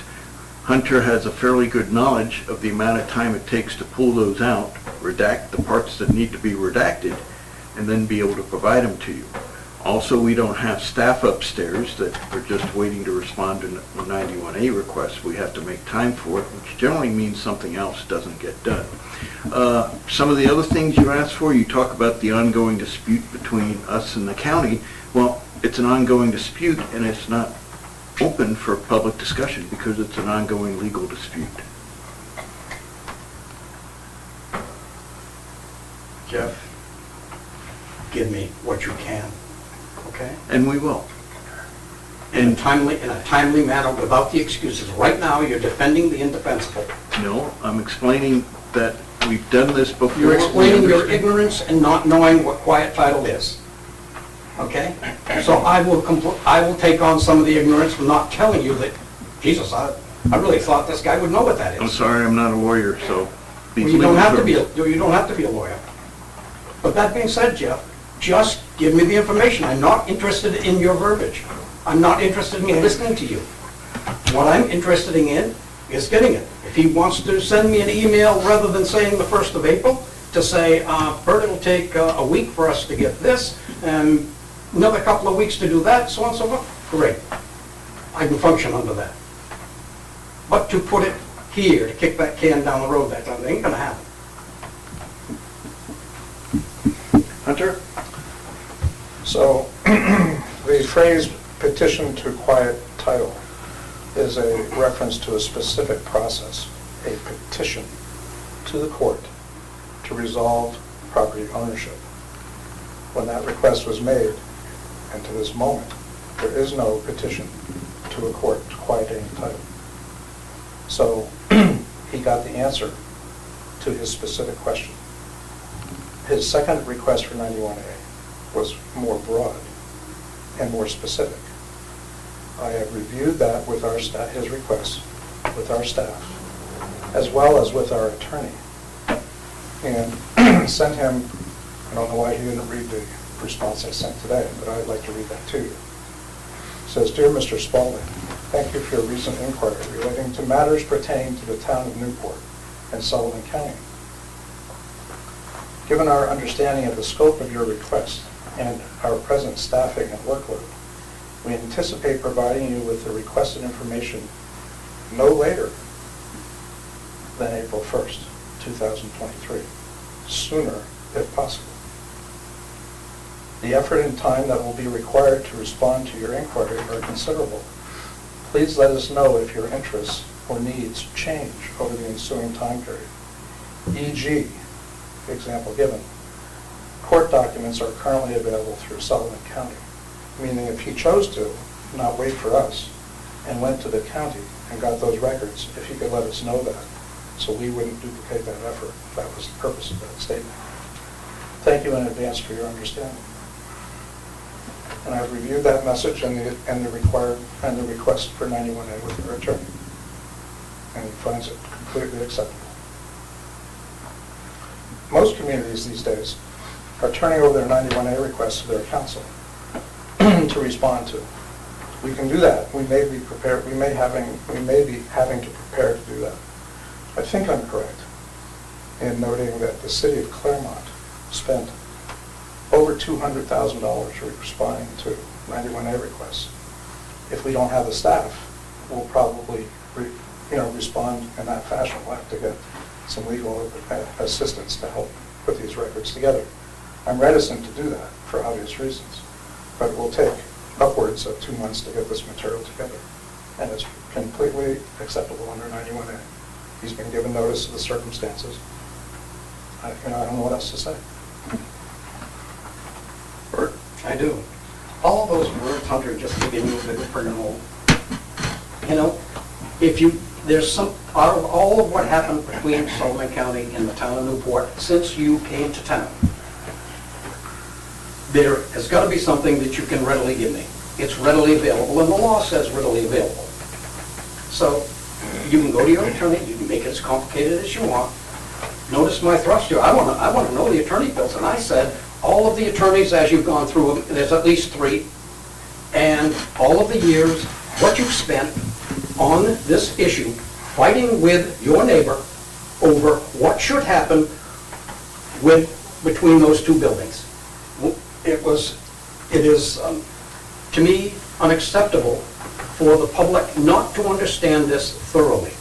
Hunter has a fairly good knowledge of the amount of time it takes to pull those out, redact the parts that need to be redacted, and then be able to provide them to you. Also, we don't have staff upstairs that are just waiting to respond to 91A requests. We have to make time for it, which generally means something else doesn't get done. Some of the other things you asked for, you talk about the ongoing dispute between us and the county. Well, it's an ongoing dispute, and it's not open for public discussion because it's an ongoing legal dispute. Jeff, give me what you can, okay? And we will. In a timely manner, without the excuses. Right now, you're defending the indefensible. No, I'm explaining that we've done this before. You're explaining your ignorance and not knowing what quiet title is. Okay? So I will take on some of the ignorance for not telling you that, Jesus, I really thought this guy would know what that is. I'm sorry, I'm not a lawyer, so. Well, you don't have to be a lawyer. But that being said, Jeff, just give me the information. I'm not interested in your verbiage. I'm not interested in listening to you. What I'm interested in is getting it. If he wants to send me an email rather than saying the 1st of April, to say, Bert, it'll take a week for us to get this, and another couple of weeks to do that, so on and so forth, great. I can function under that. But to put it here, to kick that can down the road, that ain't gonna happen. Hunter? So, the phrase petition to quiet title is a reference to a specific process, a petition to the court to resolve property ownership. When that request was made, and to this moment, there is no petition to a court to quiet any title. So, he got the answer to his specific question. His second request for 91A was more broad and more specific. I have reviewed that with our staff, his request, with our staff, as well as with our attorney, and sent him, I don't know why he didn't read the response I sent today, but I'd like to read that to you. It says, Dear Mr. Spaulding, thank you for your recent inquiry relating to matters pertaining to the town of Newport and Sullivan County. Given our understanding of the scope of your request and our present staffing and workload, we anticipate providing you with the requested information no later than April 1st, 2023, sooner if possible. The effort and time that will be required to respond to your inquiry are considerable. Please let us know if your interests or needs change over the ensuing time period. E.g., example given, court documents are currently available through Sullivan County, meaning if he chose to not wait for us and went to the county and got those records, if he could let us know that, so we wouldn't duplicate that effort. That was the purpose of that statement. Thank you in advance for your understanding. And I've reviewed that message and the request for 91A with our attorney, and he finds it completely acceptable. Most communities these days are turning over their 91A requests to their council to respond to. We can do that. We may be prepared. We may be having to prepare to do that. I think I'm correct in noting that the city of Claremont spent over $200,000 responding to 91A requests. If we don't have the staff, we'll probably respond in that fashion. We'll have to get some legal assistance to help put these records together. I'm reticent to do that for obvious reasons, but it will take upwards of 2 months to get this material together, and it's completely acceptable under 91A. He's been given notice of the circumstances. I don't know what else to say. Bert, I do. All those words, Hunter, just to give you a bit of a know. If you there's some, out of all of what happened between Sullivan County and the town of Newport since you came to town, there has got to be something that you can readily give me. It's readily available, and the law says readily available. So you can go to your attorney, you can make it as complicated as you want. Notice my thrust here, I want to know the attorney bills, and I said, all of the attorneys, as you've gone through them, there's at least 3, and all of the years, what you've spent on this issue, fighting with your neighbor over what should happen between those 2 buildings. It is, to me, unacceptable for the public not to understand this thoroughly,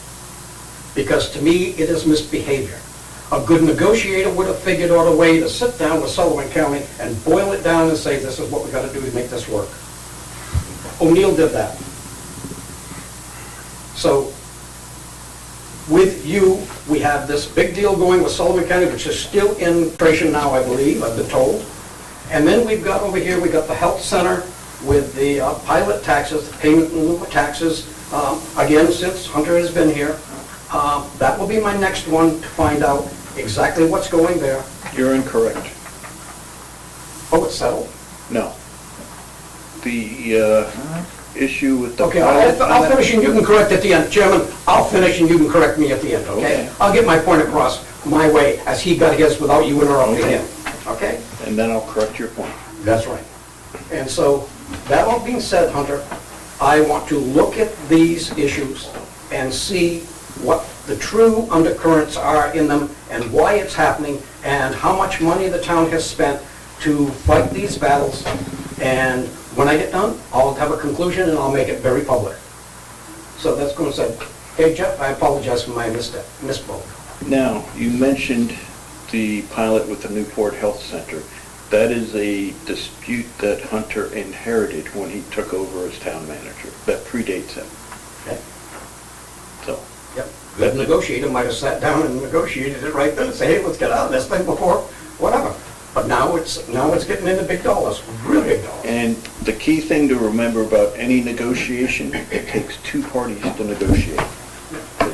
because to me, it is misbehavior. A good negotiator would have figured out a way to sit down with Sullivan County and boil it down and say, this is what we got to do to make this work. O'Neill did that. So, with you, we have this big deal going with Sullivan County, which is still in operation now, I believe, I've been told. And then we've got over here, we've got the health center with the pilot taxes, the payment in lieu of taxes. Again, since Hunter has been here, that will be my next one to find out exactly what's going there. You're incorrect. Oh, it's settled? No. The issue with the... Okay, I'll finish and you can correct at the end. Chairman, I'll finish and you can correct me at the end, okay? I'll get my point across my way as he got his without you interrupting him, okay? And then I'll correct your point. That's right. And so, that all being said, Hunter, I want to look at these issues and see what the true undercurrents are in them and why it's happening and how much money the town has spent to fight these battles. And when I get done, I'll have a conclusion and I'll make it very public. So that's going to say, hey Jeff, I apologize for my misspoke. Now, you mentioned the pilot with the Newport Health Center. That is a dispute that Hunter inherited when he took over as town manager. That predates him. Okay. So. Yep. Good negotiator might have sat down and negotiated it right then and say, hey, let's get out of this thing before, whatever. But now it's getting into big dollars, really big dollars. And the key thing to remember about any negotiation, it takes 2 parties to negotiate.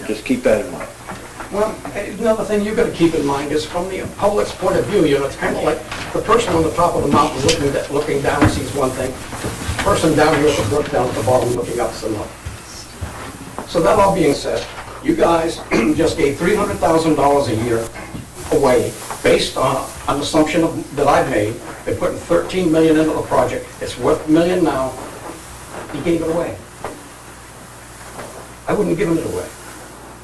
Just keep that in mind. Well, another thing you've got to keep in mind is from the public's point of view, it's kind of like the person on the top of the mountain looking down sees one thing. The person down here at the brook down at the bottom looking up sees another. So that all being said, you guys just gave $300,000 a year away based on an assumption that I've made. They're putting $13 million into the project. It's worth $1 million now. You gave it away. I wouldn't have given it away.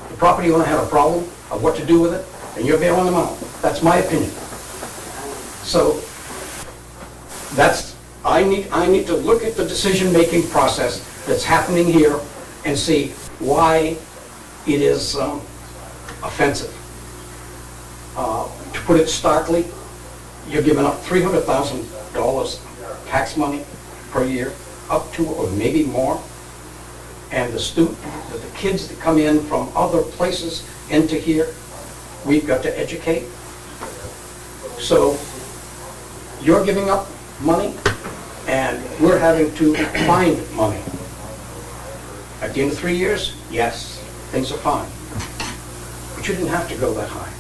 The property owner had a problem of what to do with it, and you're bailing them out. That's my opinion. So I need to look at the decision-making process that's happening here and see why it is offensive. To put it starkly, you're giving up $300,000 tax money per year, up to or maybe more. And the kids that come in from other places into here, we've got to educate. So you're giving up money, and we're having to find money. At the end of 3 years, yes, things are fine. But you didn't have to go that high.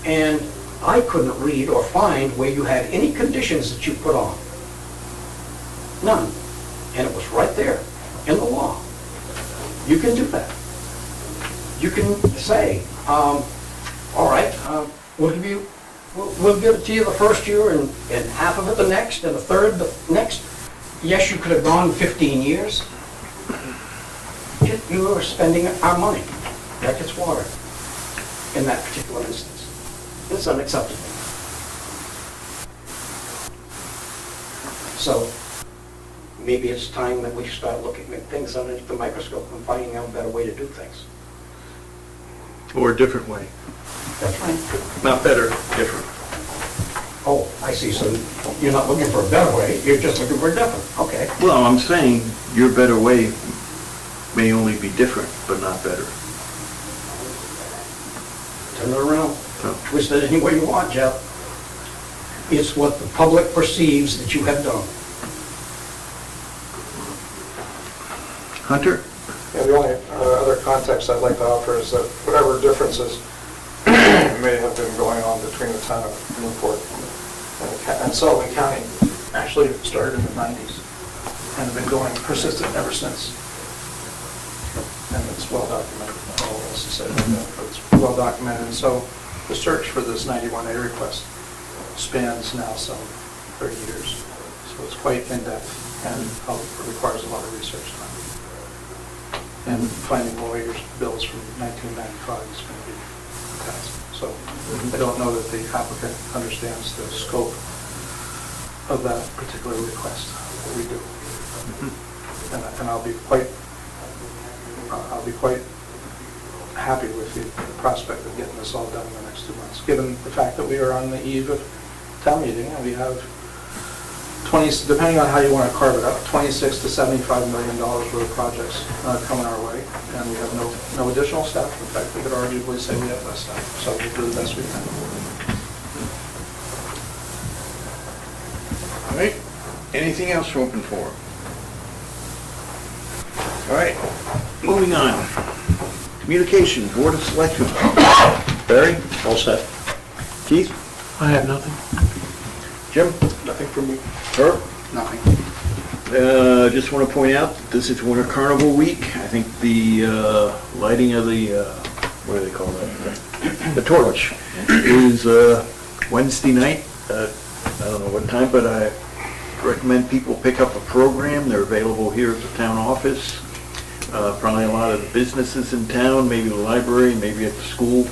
And I couldn't read or find where you had any conditions that you put on. None. And it was right there in the law. You can do that. You can say, all right, we'll give it to you the first year and half of it the next and a third the next. Yes, you could have gone 15 years. You are spending our money like it's water in that particular instance. It's unacceptable. So maybe it's time that we start looking at things underneath the microscope and finding out a better way to do things. Or a different way. That's right. Not better, different. Oh, I see. So you're not looking for a better way, you're just looking for a different. Okay. Well, I'm saying your better way may only be different, but not better. Turn it around. Twist it any way you want, Jeff. It's what the public perceives that you have done. Hunter? And the only other context I'd like to offer is that whatever differences may have been going on between the town of Newport and Sullivan County actually started in the 90s and have been going persistent ever since. And it's well documented, all else to say about that, but it's well documented. And so the search for this 91A request spans now some 30 years. So it's quite in-depth and requires a lot of research time. And finding lawyers' bills from 1995 is going to be a task. So I don't know that the applicant understands the scope of that particular request, but we do. And I'll be quite happy with the prospect of getting this all done in the next 2 months, given the fact that we are on the eve of town meeting and we have 20, depending on how you want to carve it up, $26 to $75 million worth of projects coming our way, and we have no additional staff. In fact, we could arguably say we have less staff, so we'll do the best we can. All right, anything else for open forum? All right, moving on. Communication, Board of Selectmen. Barry? All set. Keith? I have nothing. Jim? Nothing from me. Herb? Nothing. Just want to point out, that this is Winter Carnival Week. I think the lighting of the, what do they call that? The torch is Wednesday night. I don't know what time, but I recommend people pick up a program. They're available here at the town office. Probably a lot of the businesses in town, maybe the library, maybe at the school,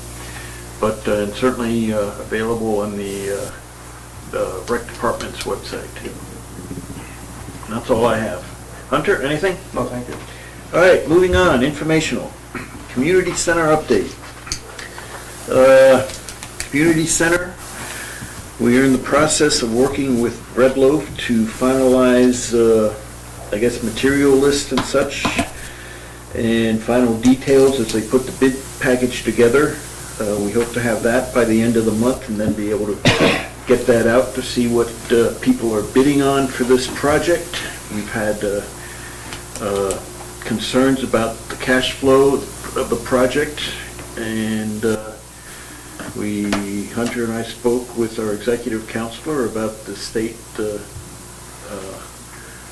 but and certainly available on the rec department's website. And that's all I have. Hunter, anything? No, thank you. All right, moving on, informational. Community Center update. Community Center, we are in the process of working with Red Loaf to finalize, I guess, material list and such, and final details as they put the bid package together. We hope to have that by the end of the month and then be able to get that out to see what people are bidding on for this project. We've had concerns about the cash flow of the project, and Hunter and I spoke with our executive counselor about the state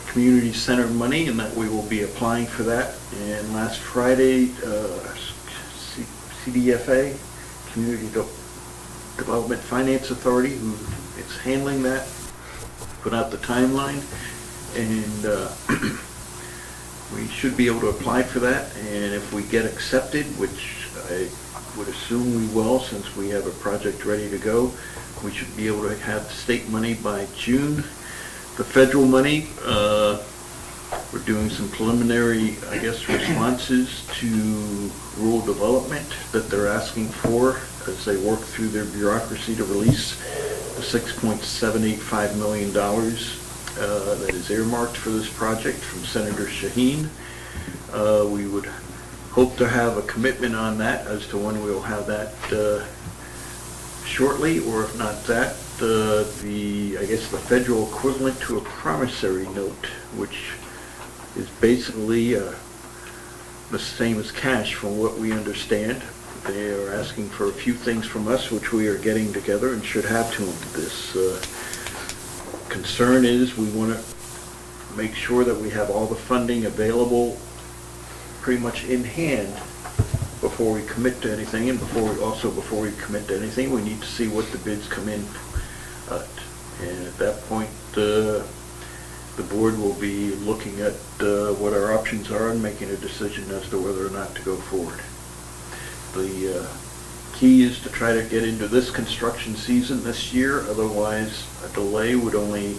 community center money and that we will be applying for that. And last Friday, CDFA, Community Development Finance Authority, who is handling that, put out the timeline, and we should be able to apply for that. And if we get accepted, which I would assume we will since we have a project ready to go, we should be able to have state money by June. The federal money, we're doing some preliminary, I guess, responses to rural development that they're asking for as they work through their bureaucracy to release the $6.785 million that is earmarked for this project from Senator Shaheen. We would hope to have a commitment on that as to when we'll have that shortly, or if not that, I guess the federal equivalent to a promissory note, which is basically the same as cash from what we understand. They are asking for a few things from us, which we are getting together and should have to them. This concern is we want to make sure that we have all the funding available pretty much in hand before we commit to anything, and before we commit to anything, we need to see what the bids come in at. And at that point, the board will be looking at what our options are and making a decision as to whether or not to go forward. The key is to try to get into this construction season this year, otherwise a delay would only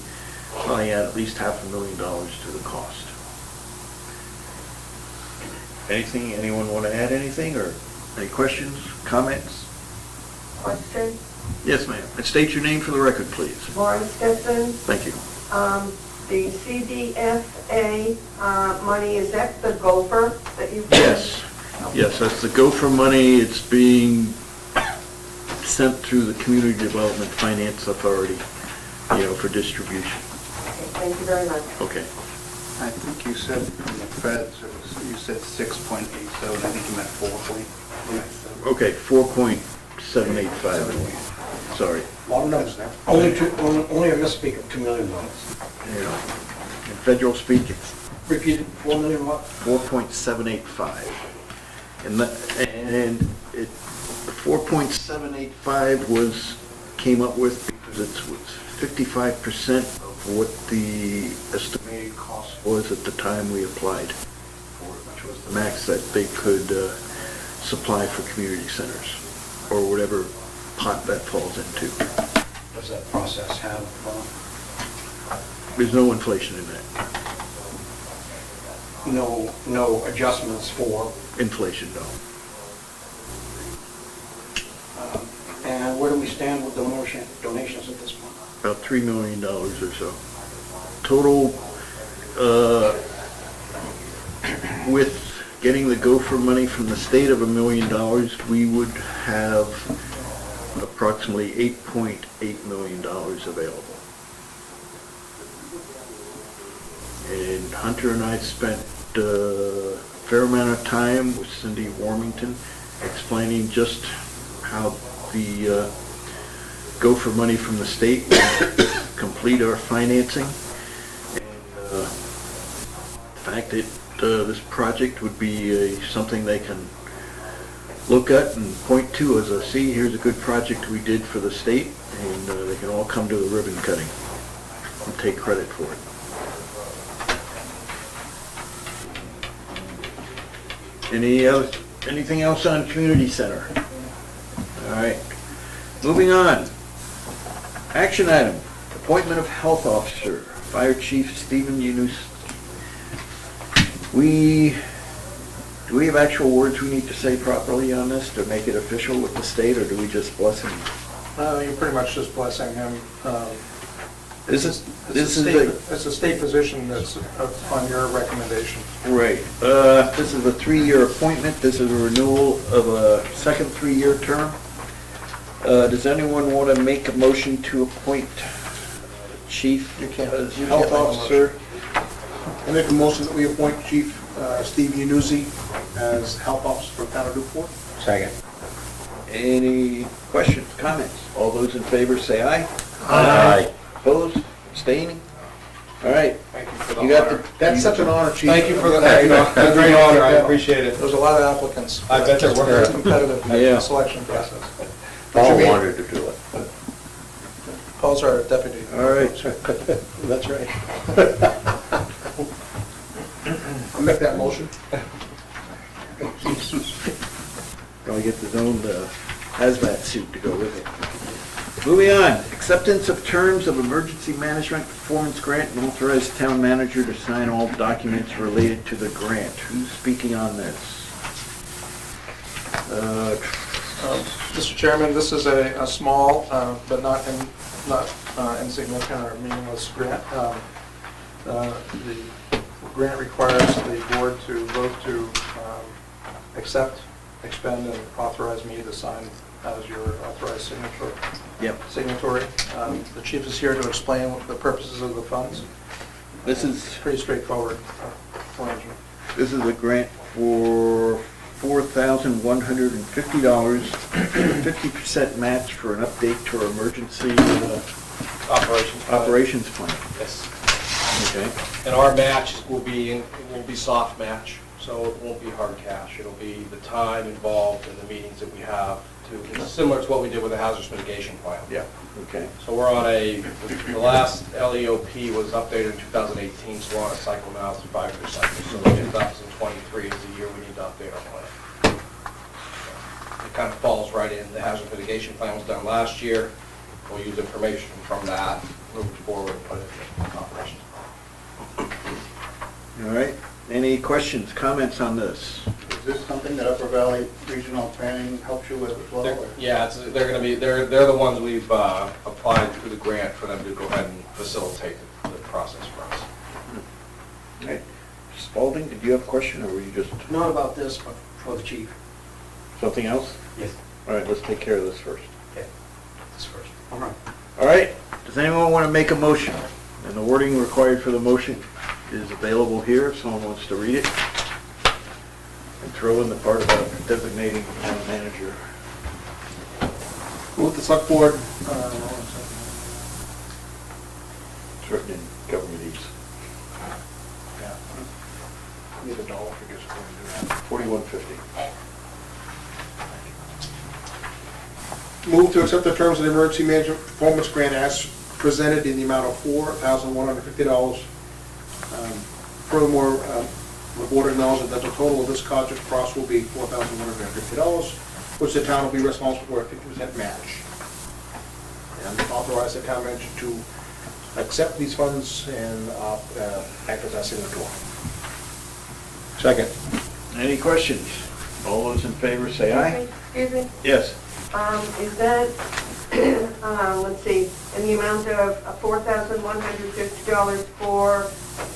probably add at least $500,000 to the cost. Anything, anyone want to add anything, or any questions, comments? Question? Yes, ma'am. And state your name for the record, please. Lauren Stetson. Thank you. The CDFA money, is that the gopher that you? Yes. Yes, that's the gopher money. It's being sent through the Community Development Finance Authority, for distribution. Okay, thank you very much. Okay. I think you said from the feds, you said 6.87, I think you meant 4.87. Okay, 4.785. Sorry. A lot of numbers there. Only a misspeak of $2 million. Yeah. In federal speak, it's Repeat it, 4 million what? 4.785. And it, 4.785 came up with because it's 55% of what the estimated cost was at the time we applied for it, which was the max that they could supply for community centers, or whatever pot that falls into. Does that process have, There's no inflation in that. no adjustments for, Inflation, no. and where do we stand with donations at this point? About $3 million or so. Total, with getting the gopher money from the state of $1 million, we would have approximately $8.8 million available. And Hunter and I spent a fair amount of time with Cindy Warmington explaining just how the gopher money from the state would complete our financing. And the fact that this project would be something they can look at and point to as a, see, here's a good project we did for the state, and they can all come to the ribbon cutting and take credit for it. Anything else on community center? All right, moving on. Action item, appointment of health officer, Fire Chief Stephen Yunus. Do we have actual words we need to say properly on this to make it official with the state, or do we just bless him? You're pretty much just blessing him. It's a state position that's on your recommendation. Right. This is a 3-year appointment. This is a renewal of a second 3-year term. Does anyone want to make a motion to appoint Chief as health officer? I make a motion that we appoint Chief Steve Yanuzzi as health officer for the town of Newport. Second. Any questions, comments? All those in favor say aye. Aye. Opposed? Abstaining? All right. Thank you for the You got honor. the- That's such an honor, Chief. Thank you for the, That's a great honor, I appreciate it. There's a lot of applicants. I bet there were. Very competitive Yeah. selection process. Paul wanted to do it. Paul's our deputy. All right. That's right. I'll make that motion. Probably get his own hazmat suit to go with it. Moving on, acceptance of terms of emergency management performance grant and authorize town manager to sign all documents related to the grant. Who's speaking on this? Mr. Chairman, this is a small, but not insignificant or meaningless grant. The grant requires the board to vote to accept, expend, and authorize me to sign as your authorized signatory. The chief is here to explain what the purposes of the funds. This is Pretty straightforward arrangement. This is a grant for $4,150, 50% match for an update to our emergency operations plan. Yes. Okay. And our match will be soft match, so it won't be hard cash. It'll be the time involved in the meetings that we have it's similar to what we did with the hazardous mitigation plan. Yeah. Okay. So we're on the last LEOP was updated in 2018, so we're on a cycle now through 5-year cycle. So 2023 is the year we need to update our plan. It kind of falls right in. The hazard mitigation plan was done last year. We'll use information from that moving forward and put it into operations. All right. Any questions, comments on this? Is this something that Upper Valley Regional Planning helps you with as well? Yeah, they're the ones we've applied through the grant for them to go ahead and facilitate the process for us. All right. Spalding, did you have a question, or were you just... Not about this, but for the chief. Something else? Yes. All right, let's take care of this first. Okay, this first. All right. All right. Does anyone want to make a motion? And the wording required for the motion is available here if someone wants to read it. And throw in the part about designating town manager. Move the select board, It's written in government ease. yeah. Need a dollar figures for to do that. $41.50. Move to accept the terms of the emergency management performance grant as presented in the amount of $4,150. Furthermore, the board acknowledges that the total of this project cost will be $4,150, which the town will be responsible for a 50% match. And authorize the town manager to accept these funds and act as our signator. Second. Any questions? All those in favor say aye. Excuse me, Yes. is that, let's see, in the amount of $4,150 for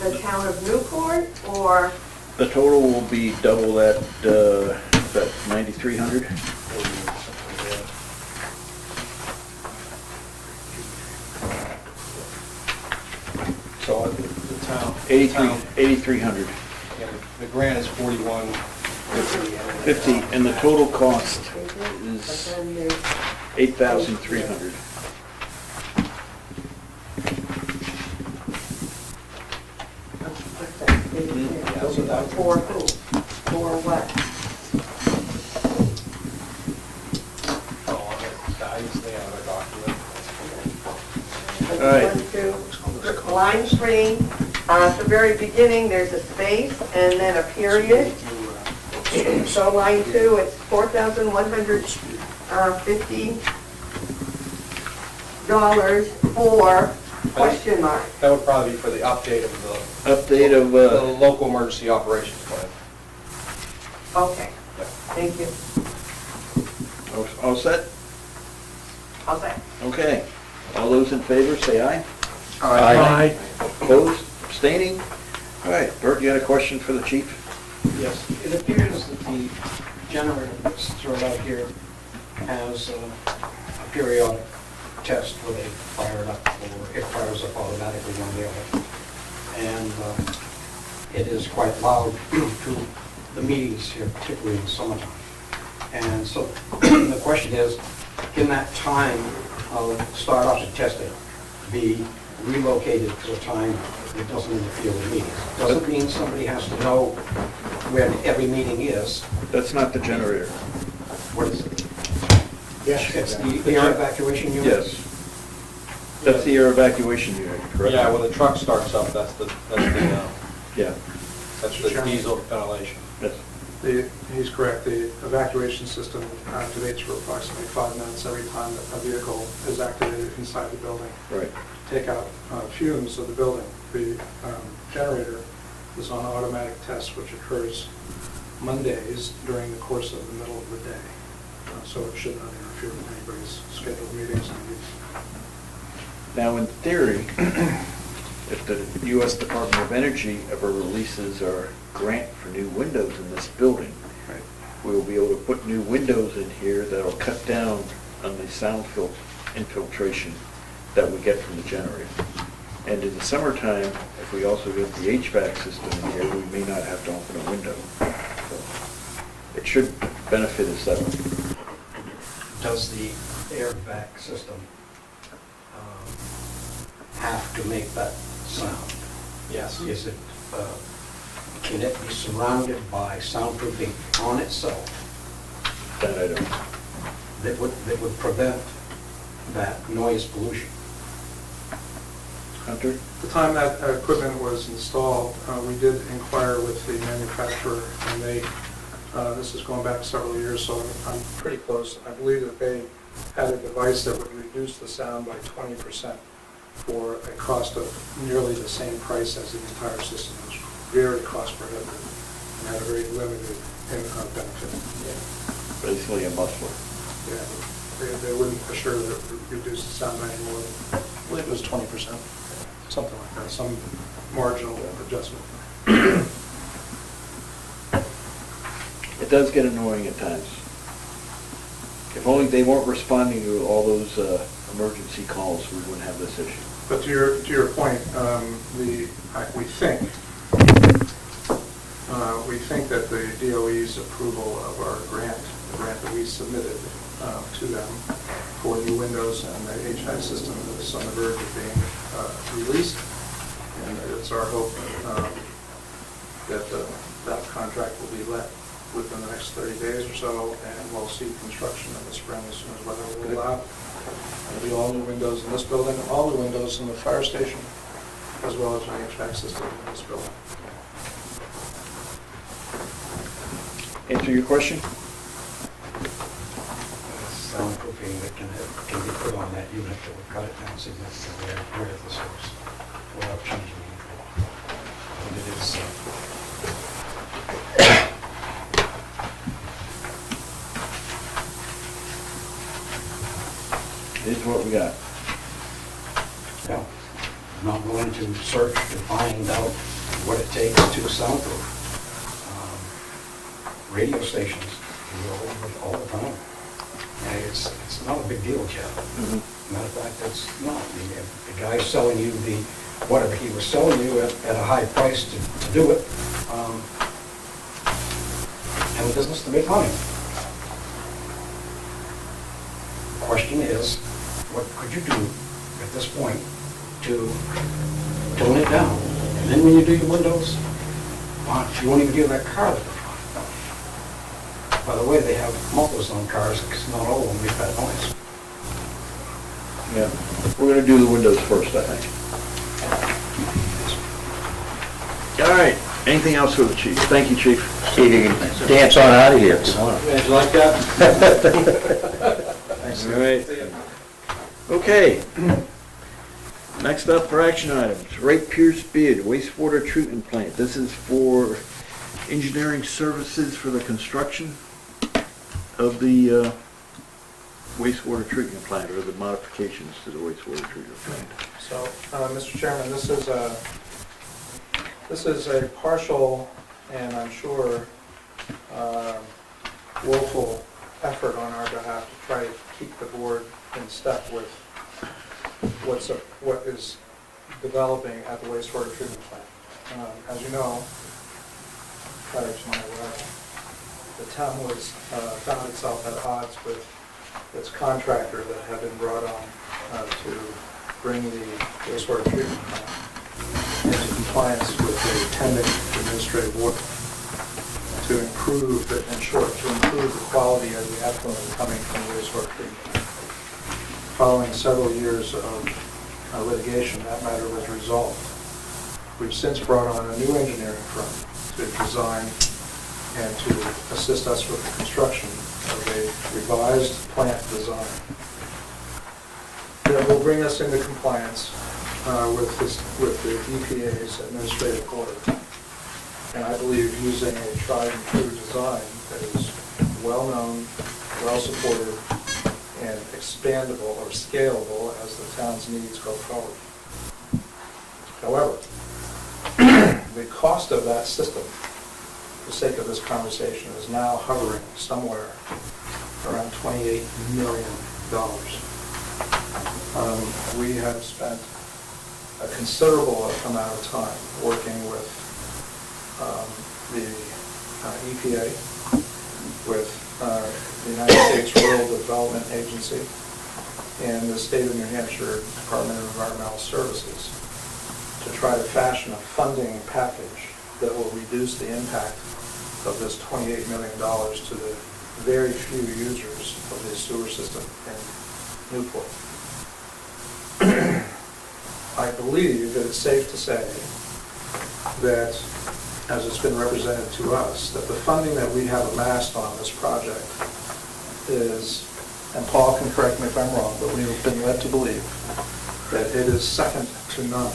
the town of Newport, or? The total will be double that, that 9,300. So the town. 8,300. Yeah, the grant is 4150. 50, and the total cost is 8,300. For who? For what? Oh, I usually have a document. All right. Line 3, at the very beginning, there's a space and then a period. So line 2, it's $4,150 for question mark. That would probably be for the update of Update of, the local emergency operations plan. Okay, thank you. all set? I'll say. Okay. All those in favor, say aye. Aye. Opposed, abstaining? All right, Bert, you had a question for the chief? Yes, it appears that the generator that's thrown out here has a periodic test where they fire it up, or it fires up automatically on the other. And it is quite loud to the meetings here, particularly in the summertime. And so the question is, can that time of start up and testing be relocated to a time that doesn't interfere with meetings? Doesn't mean somebody has to know where every meeting is. That's not the generator. What is it? Yes. It's the air evacuation unit? Yes. That's the air evacuation unit, correct? Yeah, when the truck starts up, that's the Yeah. diesel ventilation. Yes. He's correct. The evacuation system activates for approximately 5 minutes every time that a vehicle is activated inside the building. Right. Take out fumes of the building. The generator is on automatic test, which occurs Mondays during the course of the middle of the day. So it should not interfere with anybody's scheduled meetings and needs. Now, in theory, if the U.S. Department of Energy ever releases our grant for new windows in this building, we will be able to put new windows in here that'll cut down on the sound infiltration that we get from the generator. And in the summertime, if we also get the HVAC system in here, we may not have to open a window. So it should benefit us that way. Does the air vac system have to make that sound? Yes. Is it, can it be surrounded by soundproofing on itself That I don't. that would prevent that noise pollution? Hunter? At the time that equipment was installed, we did inquire with the manufacturer, and they, this is going back several years, so I'm pretty close. I believe that they had a device that would reduce the sound by 20% for a cost of nearly the same price as the entire system. It was very cost prohibitive and had a very limited benefit. Basically a muffler. Yeah, they wouldn't assure that it would reduce the sound any more than, I believe it was 20%, something like that, some marginal adjustment. It does get annoying at times. If only they weren't responding to all those emergency calls, we wouldn't have this issue. But to your point, we think we think that the DOE's approval of our grant, the grant that we submitted to them for new windows and the HVAC system is on the verge of being released. And it's our hope that that contract will be let within the next 30 days or so, and we'll see construction in the spring as soon as weather will allow. There'll be all new windows in this building, all new windows in the fire station, as well as an HVAC system in this building. Answer your question? Soundproofing that can be put on that unit that would cut it down significantly right at the source without changing anything. And it is, This is what we got. yeah, I'm not going to search to find out what it takes to soundproof. Radio stations, we go over it all the time. And it's not a big deal, Jeff. Matter of fact, it's not. The guy's selling you whatever he was selling you at a high price to do it. And the business to make money. The question is, what could you do at this point to tone it down? And then when you do your windows, you won't even do that car at the front. By the way, they have mufflers on cars, because not all of them make that noise. Yeah, we're gonna do the windows first, I think. All right, anything else for the chief? Thank you, chief. Steve, you can dance on out of here if you want. Yeah, you like that? All right. Okay. Next up for action items, Wright Pierce bid, wastewater treatment plant. This is for engineering services for the construction of the wastewater treatment plant, or the modifications to the wastewater treatment plant. So, Mr. Chairman, this is a partial and I'm sure willful effort on our behalf to try to keep the board in step with what is developing at the wastewater treatment plant. As you know, prior to my arrival, the town found itself at odds with its contractor that had been brought on to bring the wastewater treatment plant into compliance with the pending administrative order to improve, in short, to improve the quality of the effluent coming from the wastewater treatment plant. Following several years of litigation, that matter was resolved. We've since brought on a new engineering firm to design and to assist us with the construction of a revised plant design that will bring us into compliance with the EPA's administrative order. And I believe using a tried and true design that is well-known, well-supported, and expandable or scalable as the town's needs go forward. However, the cost of that system, for the sake of this conversation, is now hovering somewhere around $28 million. We have spent a considerable amount of time working with the EPA, with the United States Rural Development Agency, and the State of New Hampshire Department of Environmental Services to try to fashion a funding package that will reduce the impact of this $28 million to the very few users of the sewer system in Newport. I believe that it's safe to say that, as it's been represented to us, that the funding that we have amassed on this project is, and Paul can correct me if I'm wrong, but we've been led to believe that it is second to none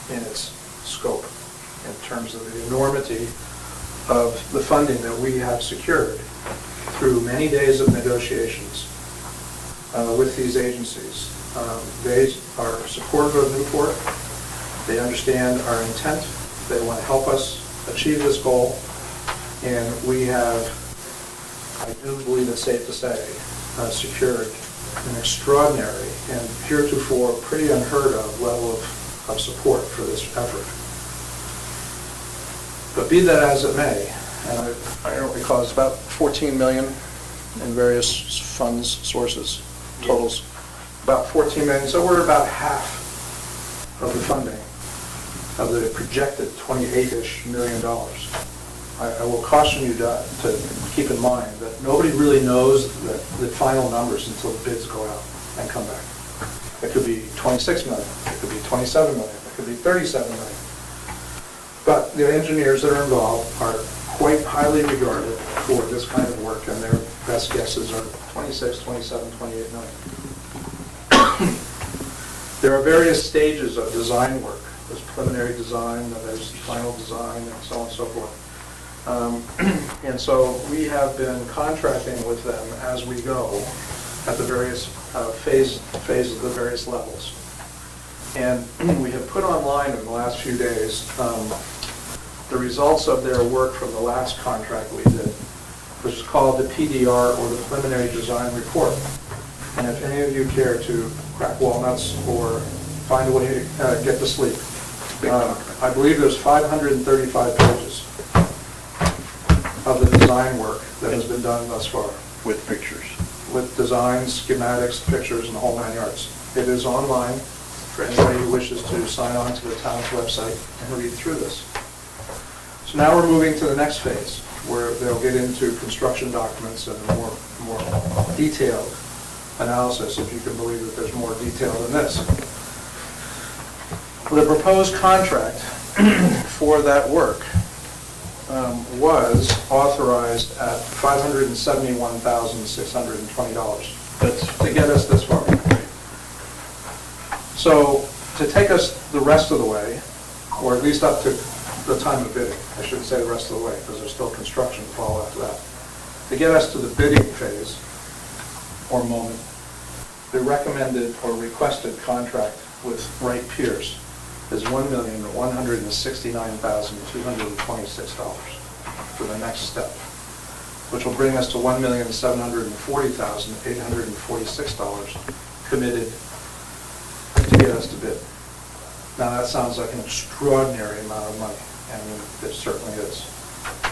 in its scope in terms of the enormity of the funding that we have secured through many days of negotiations with these agencies. They are supportive of Newport. They understand our intent. They want to help us achieve this goal. And we have, I do believe it's safe to say, secured an extraordinary and heretofore pretty unheard of level of support for this effort. But be that as it may, and I don't recall, it's about 14 million in various funds, sources, totals. About 14 million, so we're about half of the funding of the projected $28-ish million. I will caution you to keep in mind that nobody really knows the final numbers until the bids go out and come back. It could be 26 million, it could be 27 million, it could be 37 million. But the engineers that are involved are quite highly regarded for this kind of work, and their best guesses are 26, 27, 28 million. There are various stages of design work. There's preliminary design, then there's final design, and so on and so forth. And so we have been contracting with them as we go at the various phases, the various levels. And we have put online in the last few days the results of their work from the last contract we did, which is called the PDR, or the Preliminary Design Report. And if any of you care to crack walnuts or find a way to get to sleep, I believe there's 535 pages of the design work that has been done thus far. With pictures. With designs, schematics, pictures, and the whole 9 yards. It is online for anybody who wishes to sign on to the town's website and read through this. So now we're moving to the next phase, where they'll get into construction documents and more detailed analysis, if you can believe that there's more detail than this. The proposed contract for that work was authorized at $571,620. That's to get us this far. So to take us the rest of the way, or at least up to the time of bidding, I shouldn't say the rest of the way, because there's still construction to follow after that. To get us to the bidding phase, or moment, the recommended or requested contract with Wright Pierce is $1,169,226 for the next step, which will bring us to $1,740,846 committed to get us to bid. Now that sounds like an extraordinary amount of money, and it certainly is.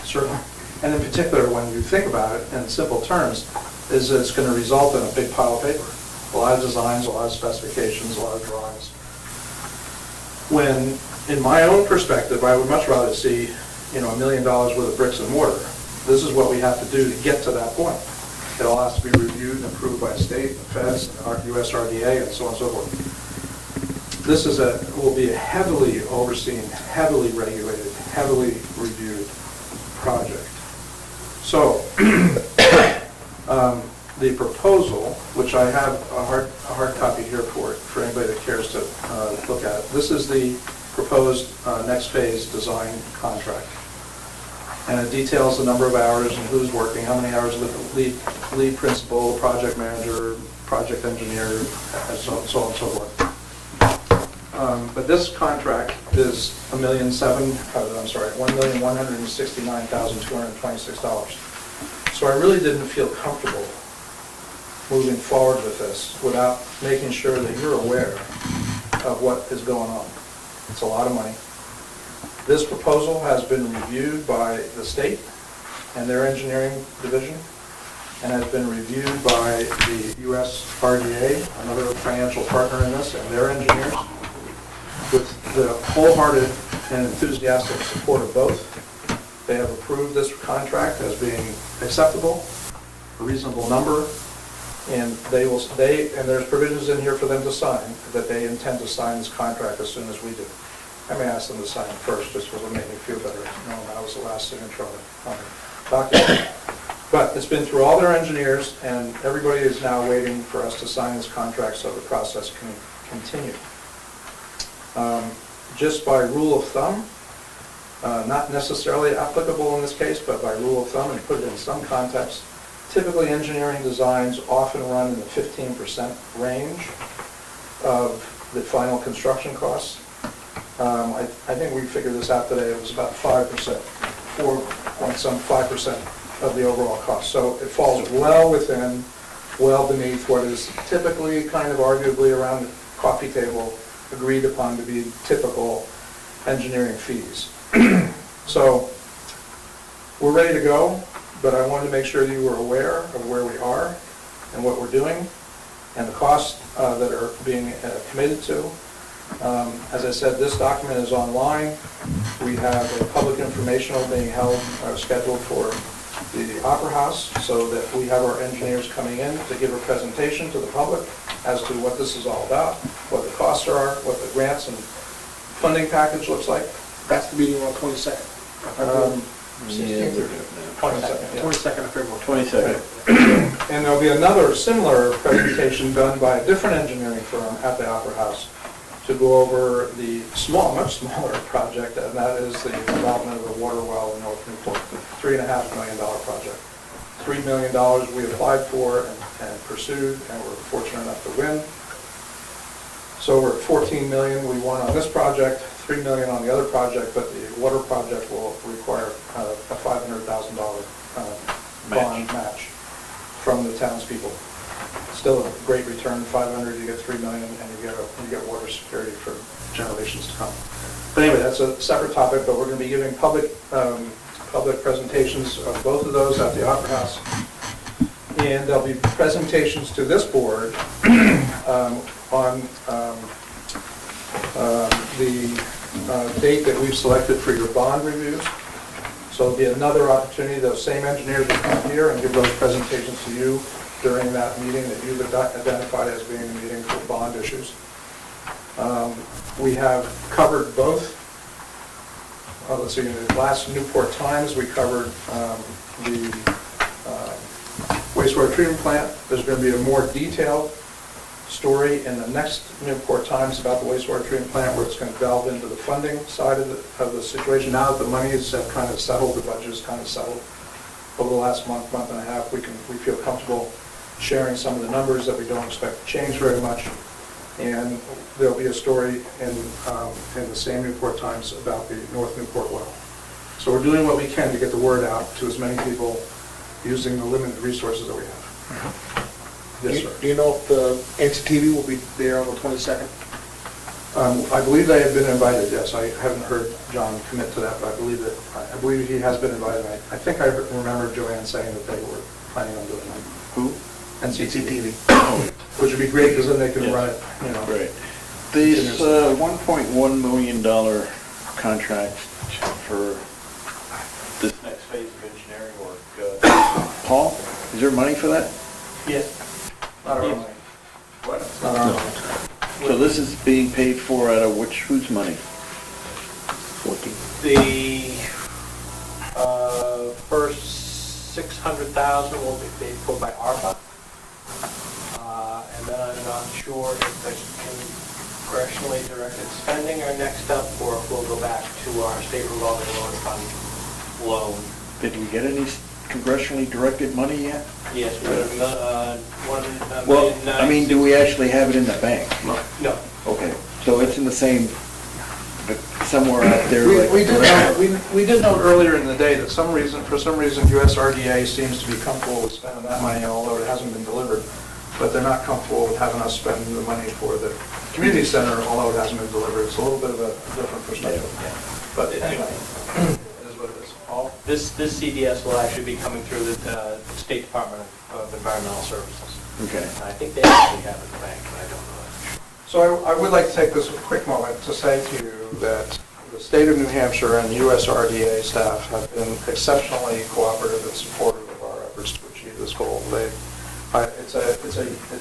Certainly. And in particular, when you think about it in simple terms, is it's going to result in a big pile of paper. A lot of designs, a lot of specifications, a lot of drawings. When, in my own perspective, I would much rather see, $1 million worth of bricks and mortar. This is what we have to do to get to that point. It all has to be reviewed and approved by state, the feds, and US RDA, and so on and so forth. This will be a heavily overseen, heavily regulated, heavily reviewed project. So, the proposal, which I have a hard copy here for anybody that cares to look at it. This is the proposed next phase design contract. And it details the number of hours and who's working, how many hours the lead principal, the project manager, project engineer, and so on and so forth. But this contract is $1,169,226. So I really didn't feel comfortable moving forward with this without making sure that you're aware of what is going on. It's a lot of money. This proposal has been reviewed by the state and their engineering division, and has been reviewed by the US RDA, another financial partner in this, and their engineers, with the wholehearted and enthusiastic support of both. They have approved this contract as being acceptable, a reasonable number, and and there's provisions in here for them to sign, that they intend to sign this contract as soon as we do. I may ask them to sign it first, just because it'll make me feel better, knowing I was the last signature on the document. But it's been through all their engineers, and everybody is now waiting for us to sign this contract so the process can continue. Just by rule of thumb, not necessarily applicable in this case, but by rule of thumb, and put it in some context, typically engineering designs often run in the 15% range of the final construction costs. I think we figured this out today, it was about 5%, 4.5% of the overall cost. So it falls well beneath what is typically kind of arguably around the coffee table agreed upon to be typical engineering fees. So we're ready to go, but I wanted to make sure that you were aware of where we are and what we're doing and the costs that are being committed to. As I said, this document is online. We have a public informational being held, scheduled for the Opera House, so that we have our engineers coming in to give a presentation to the public as to what this is all about, what the costs are, what the grants and funding package looks like. That's the meeting on the 22nd. 16th or 22nd. 22nd of February. 22nd. And there'll be another similar presentation done by a different engineering firm at the Opera House to go over the much smaller project, and that is the development of a water well in North Newport, the $3.5 million project. $3 million we applied for and pursued, and we're fortunate enough to win. So we're at $14 million we won on this project, $3 million on the other project, but the water project will require a $500,000 bond match from the townspeople. Still a great return, 500, you get 3 million, and you get water security for generations to come. But anyway, that's a separate topic, but we're going to be giving public presentations of both of those at the Opera House. And there'll be presentations to this board on the date that we've selected for your bond reviews. So there'll be another opportunity, those same engineers will come here and give those presentations to you during that meeting that you've identified as being the meeting for bond issues. We have covered both. Let's see, in the last Newport Times, we covered the wastewater treatment plant. There's going to be a more detailed story in the next Newport Times about the wastewater treatment plant, where it's going to delve into the funding side of the situation. Now that the money is kind of settled, the budget is kind of settled, over the last month and a half, we feel comfortable sharing some of the numbers that we don't expect to change very much. And there'll be a story in the same Newport Times about the North Newport well. So we're doing what we can to get the word out to as many people using the limited resources that we have. Yes, sir. Do you know if the NCTV will be there on the 22nd? I believe they have been invited, yes. I haven't heard John commit to that, but I believe he has been invited. I think I remember Joanne saying that they were planning on doing that. Who? NCTV. Which would be great, because then they can run it, you know. Right. These $1.1 million contract for this next phase of engineering work, Paul, is there money for that? Yes. Not our own. What? It's not our own. So this is being paid for out of whose money? The first 600,000 will be paid for by ARPA. And then I'm not sure if the congressionally directed spending are next up, or if we'll go back to our state revolving loan fund loan. Did we get any congressionally directed money yet? Yes, we got $1 Well, million. I mean, do we actually have it in the bank? No. Okay, so it's in the same, somewhere out there. like- We did note earlier in the day that for some reason, USRDA seems to be comfortable with spending that money, although it hasn't been delivered. But they're not comfortable with having us spend the money for the community center, although it hasn't been delivered. It's a little bit of a different perspective. But anyway, it is what it is. This CDS will actually be coming through the State Department of Environmental Services. Okay. I think they actually have it in the bank, but I don't know that. So I would like to take this quick moment to say to you that the state of New Hampshire and USRDA staff have been exceptionally cooperative and supportive of our efforts to achieve this goal. It's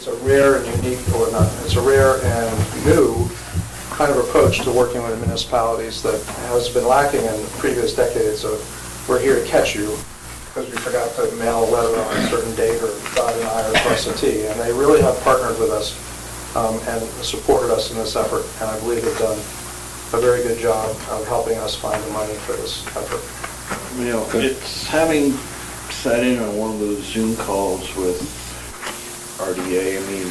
a rare and unique, or not, it's a rare and new kind of approach to working with municipalities that has been lacking in previous decades of, we're here to catch you because we forgot to mail a letter on a certain date, or dot an I or cross a T. And they really have partnered with us and supported us in this effort. And I believe they've done a very good job of helping us find the money for this effort. You know, it's having sat in on one of those Zoom calls with RDA, I mean,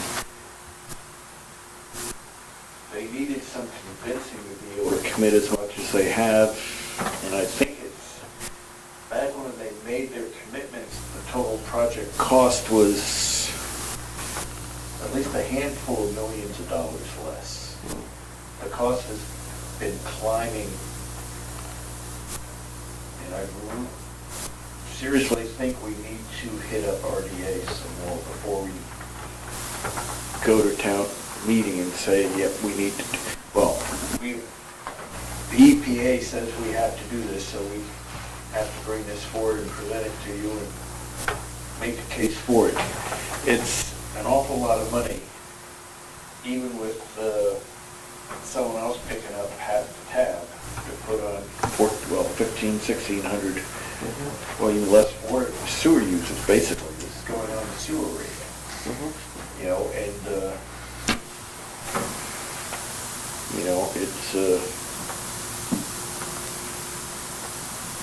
they needed some convincing to be able to commit as much as they have, and I think it's back when they made their commitments, the total project cost was at least a handful of millions of dollars less. The cost has been climbing, and seriously think we need to hit up RDA some more before we go to town meeting and say, yep, we need to, well, the EPA says we have to do this, so we have to bring this forward and present it to you and make a case for it. It's an awful lot of money, even with someone else picking up half the tab to put on, 1,500, 1,600, well, even less water, sewer users, basically. This is going on the sewer rate. You know, and, you know, it's,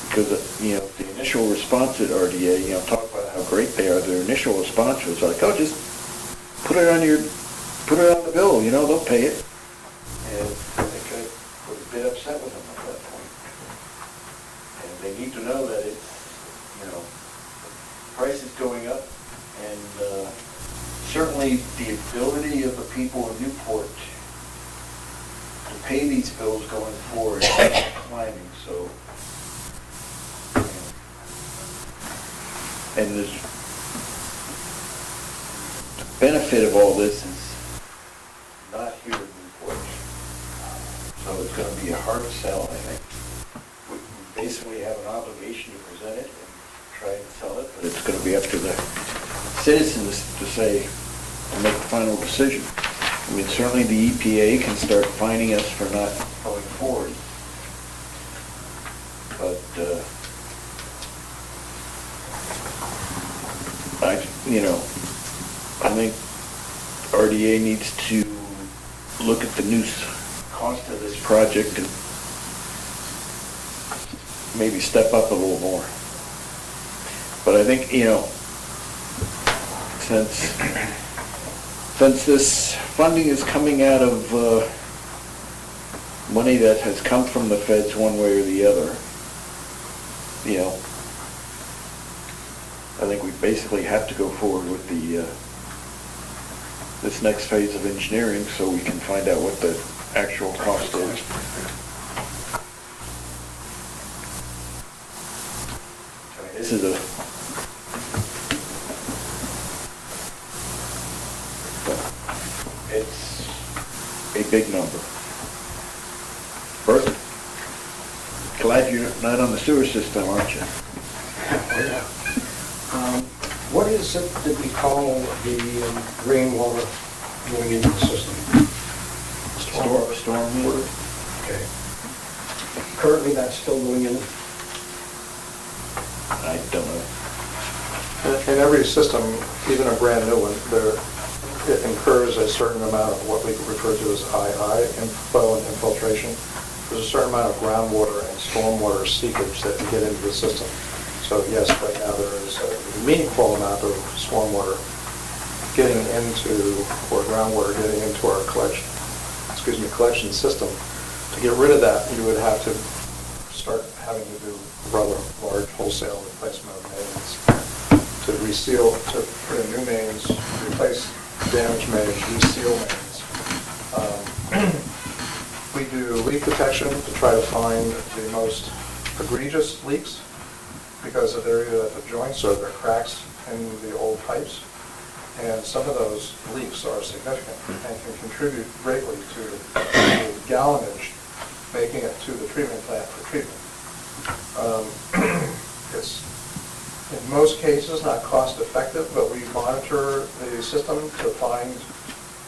because, you know, the initial response at RDA, you know, talk about how great they are, their initial response was like, oh, just put it on the bill, you know, they'll pay it. And I think I was a bit upset with them at that point. And they need to know that it's, you know, the price is going up, and certainly the ability of the people in Newport to pay these bills going forward is declining, so. And the benefit of all this is not here in Newport. So it's going to be a hard sell, I think. We basically have an obligation to present it and try and sell it, but it's going to be up to the citizens to say, to make the final decision. I mean, certainly the EPA can start fining us for not going forward. But, I think RDA needs to look at the new cost of this project and maybe step up a little more. But I think, you know, since this funding is coming out of money that has come from the feds one way or the other, you know, I think we basically have to go forward with the this next phase of engineering so we can find out what the actual cost is. I mean, this is it's a big number. Bert, glad you're not on the sewer system, aren't you? What is it that we call the rainwater going into the system? Stormwater. Okay. Currently, that's still going in? I don't know. In every system, even a brand new one, it incurs a certain amount of what we refer to as II, inflow and infiltration. There's a certain amount of groundwater and stormwater seepage that can get into the system. So yes, right now there is a meaningful amount of stormwater getting into, or groundwater getting into our collection system. To get rid of that, you would have to start having to do rather large wholesale replacement of mains. To reseal, to put in new mains, replace damaged mains, reseal mains. We do leak detection to try to find the most egregious leaks, because of area at the joints or the cracks in the old pipes. And some of those leaks are significant and can contribute greatly to the gallonage making it to the treatment plant for treatment. It's in most cases not cost effective, but we monitor the system to find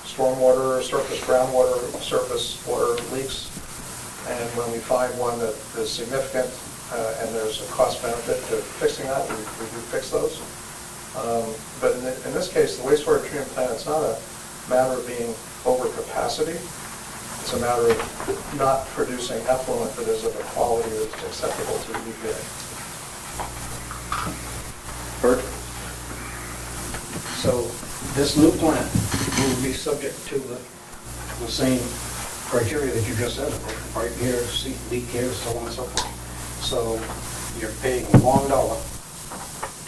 stormwater, surface groundwater, surface water leaks. And when we find one that is significant, and there's a cost benefit to fixing that, we do fix those. But in this case, the wastewater treatment plant, it's not a matter of being over capacity. It's a matter of not producing effluent that is of a quality that's acceptable to the EPA. Bert? So this new plant will be subject to the same criteria that you just said, right here, leak here, so on and so forth. So you're paying $1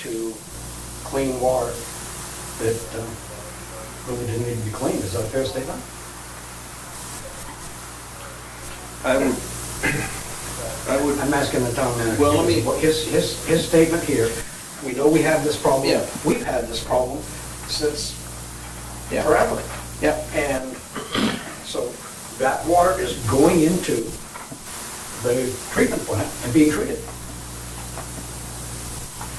to clean water that really didn't need to be cleaned. Is that a fair statement? I would. I'm asking the town manager. Well, let me. His statement here We know we have this problem. Yeah. We've had this problem since Yeah. forever. Yeah. And so that water is going into the treatment plant and being treated.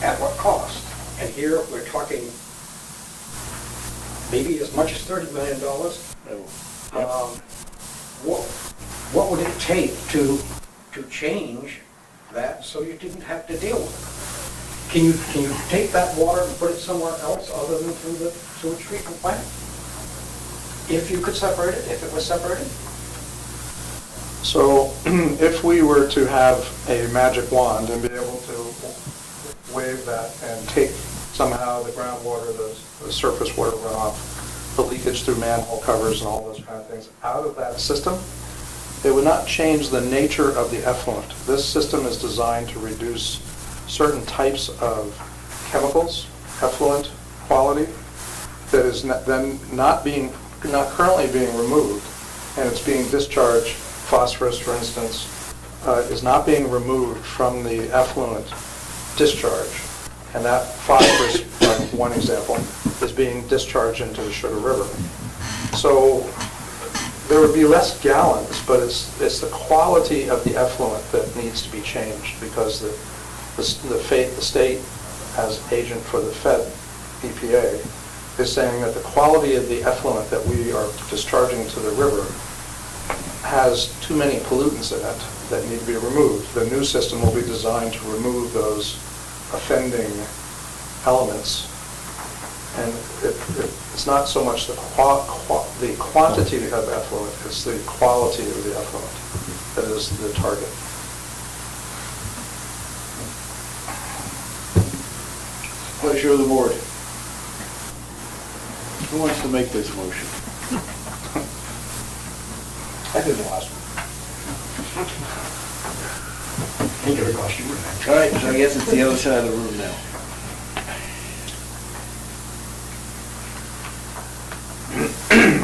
At what cost? And here, we're talking maybe as much as $30 million. What would it take to change that so you didn't have to deal with it? Can you take that water and put it somewhere else other than through the sewage treatment plant? If you could separate it, if it was separated? So if we were to have a magic wand and be able to wave that and take somehow the groundwater, the surface water runoff, the leakage through manhole covers and all those kind of things out of that system, it would not change the nature of the effluent. This system is designed to reduce certain types of chemicals, effluent quality, that is then not currently being removed, and it's being discharged. Phosphorus, for instance, is not being removed from the effluent discharge, and that phosphorus, like one example, is being discharged into the Sugar River. So there would be less gallons, but it's the quality of the effluent that needs to be changed, because the state, as agent for the Fed, EPA, is saying that the quality of the effluent that we are discharging to the river has too many pollutants in it that need to be removed. The new system will be designed to remove those offending elements. And it's not so much the quantity of effluent, it's the quality of the effluent that is the target. Pleasure of the board. Who wants to make this motion? I did the last one. Think of it cost you. All right, so I guess it's the other side of the room now.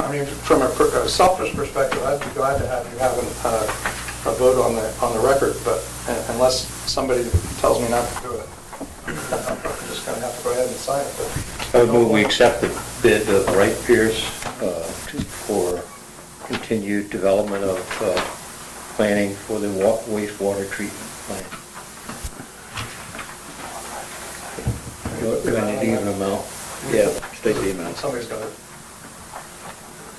I mean, from a selfish perspective, I'd be glad to have you have a vote on the record, but unless somebody tells me not to do it, I'm just going to have to go ahead and sign it. But I would move we accept the bid of Wright Pierce for continued development of planning for the wastewater treatment plant. Do I need to give an amount? Yeah, state the amount. Somebody's got it.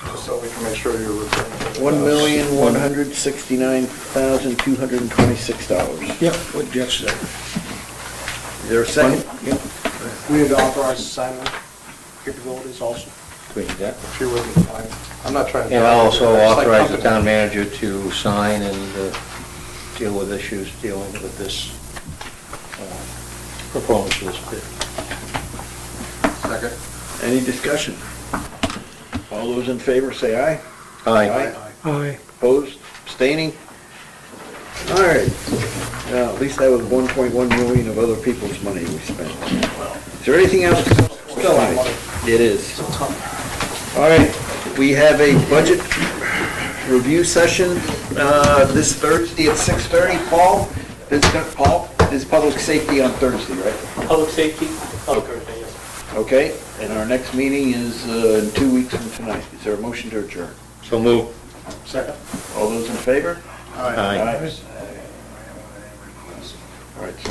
Just so we can make sure you're returning. $1,169,226. Yep, what Jeff said. Is there a second? Yep. We need to authorize the signing capabilities also. Do we need that? If you wouldn't mind. I'm not trying to... And also It's like authorize the company. town manager to sign and deal with issues dealing with this proponents of this bid. Second. Any discussion? All those in favor say aye. Aye. Aye. Opposed, abstaining? All right. Now, at least that was 1.1 million of other people's money we spent. Is there anything else? Still a lot of money. It is. All right, we have a budget review session this Thursday at 6:30. Paul, is public safety on Thursday, right? Public safety, Thursday, yes. Okay, and our next meeting is in 2 weeks from tonight. Is there a motion to adjourn? So move. Second. All those in favor? Aye. All right, so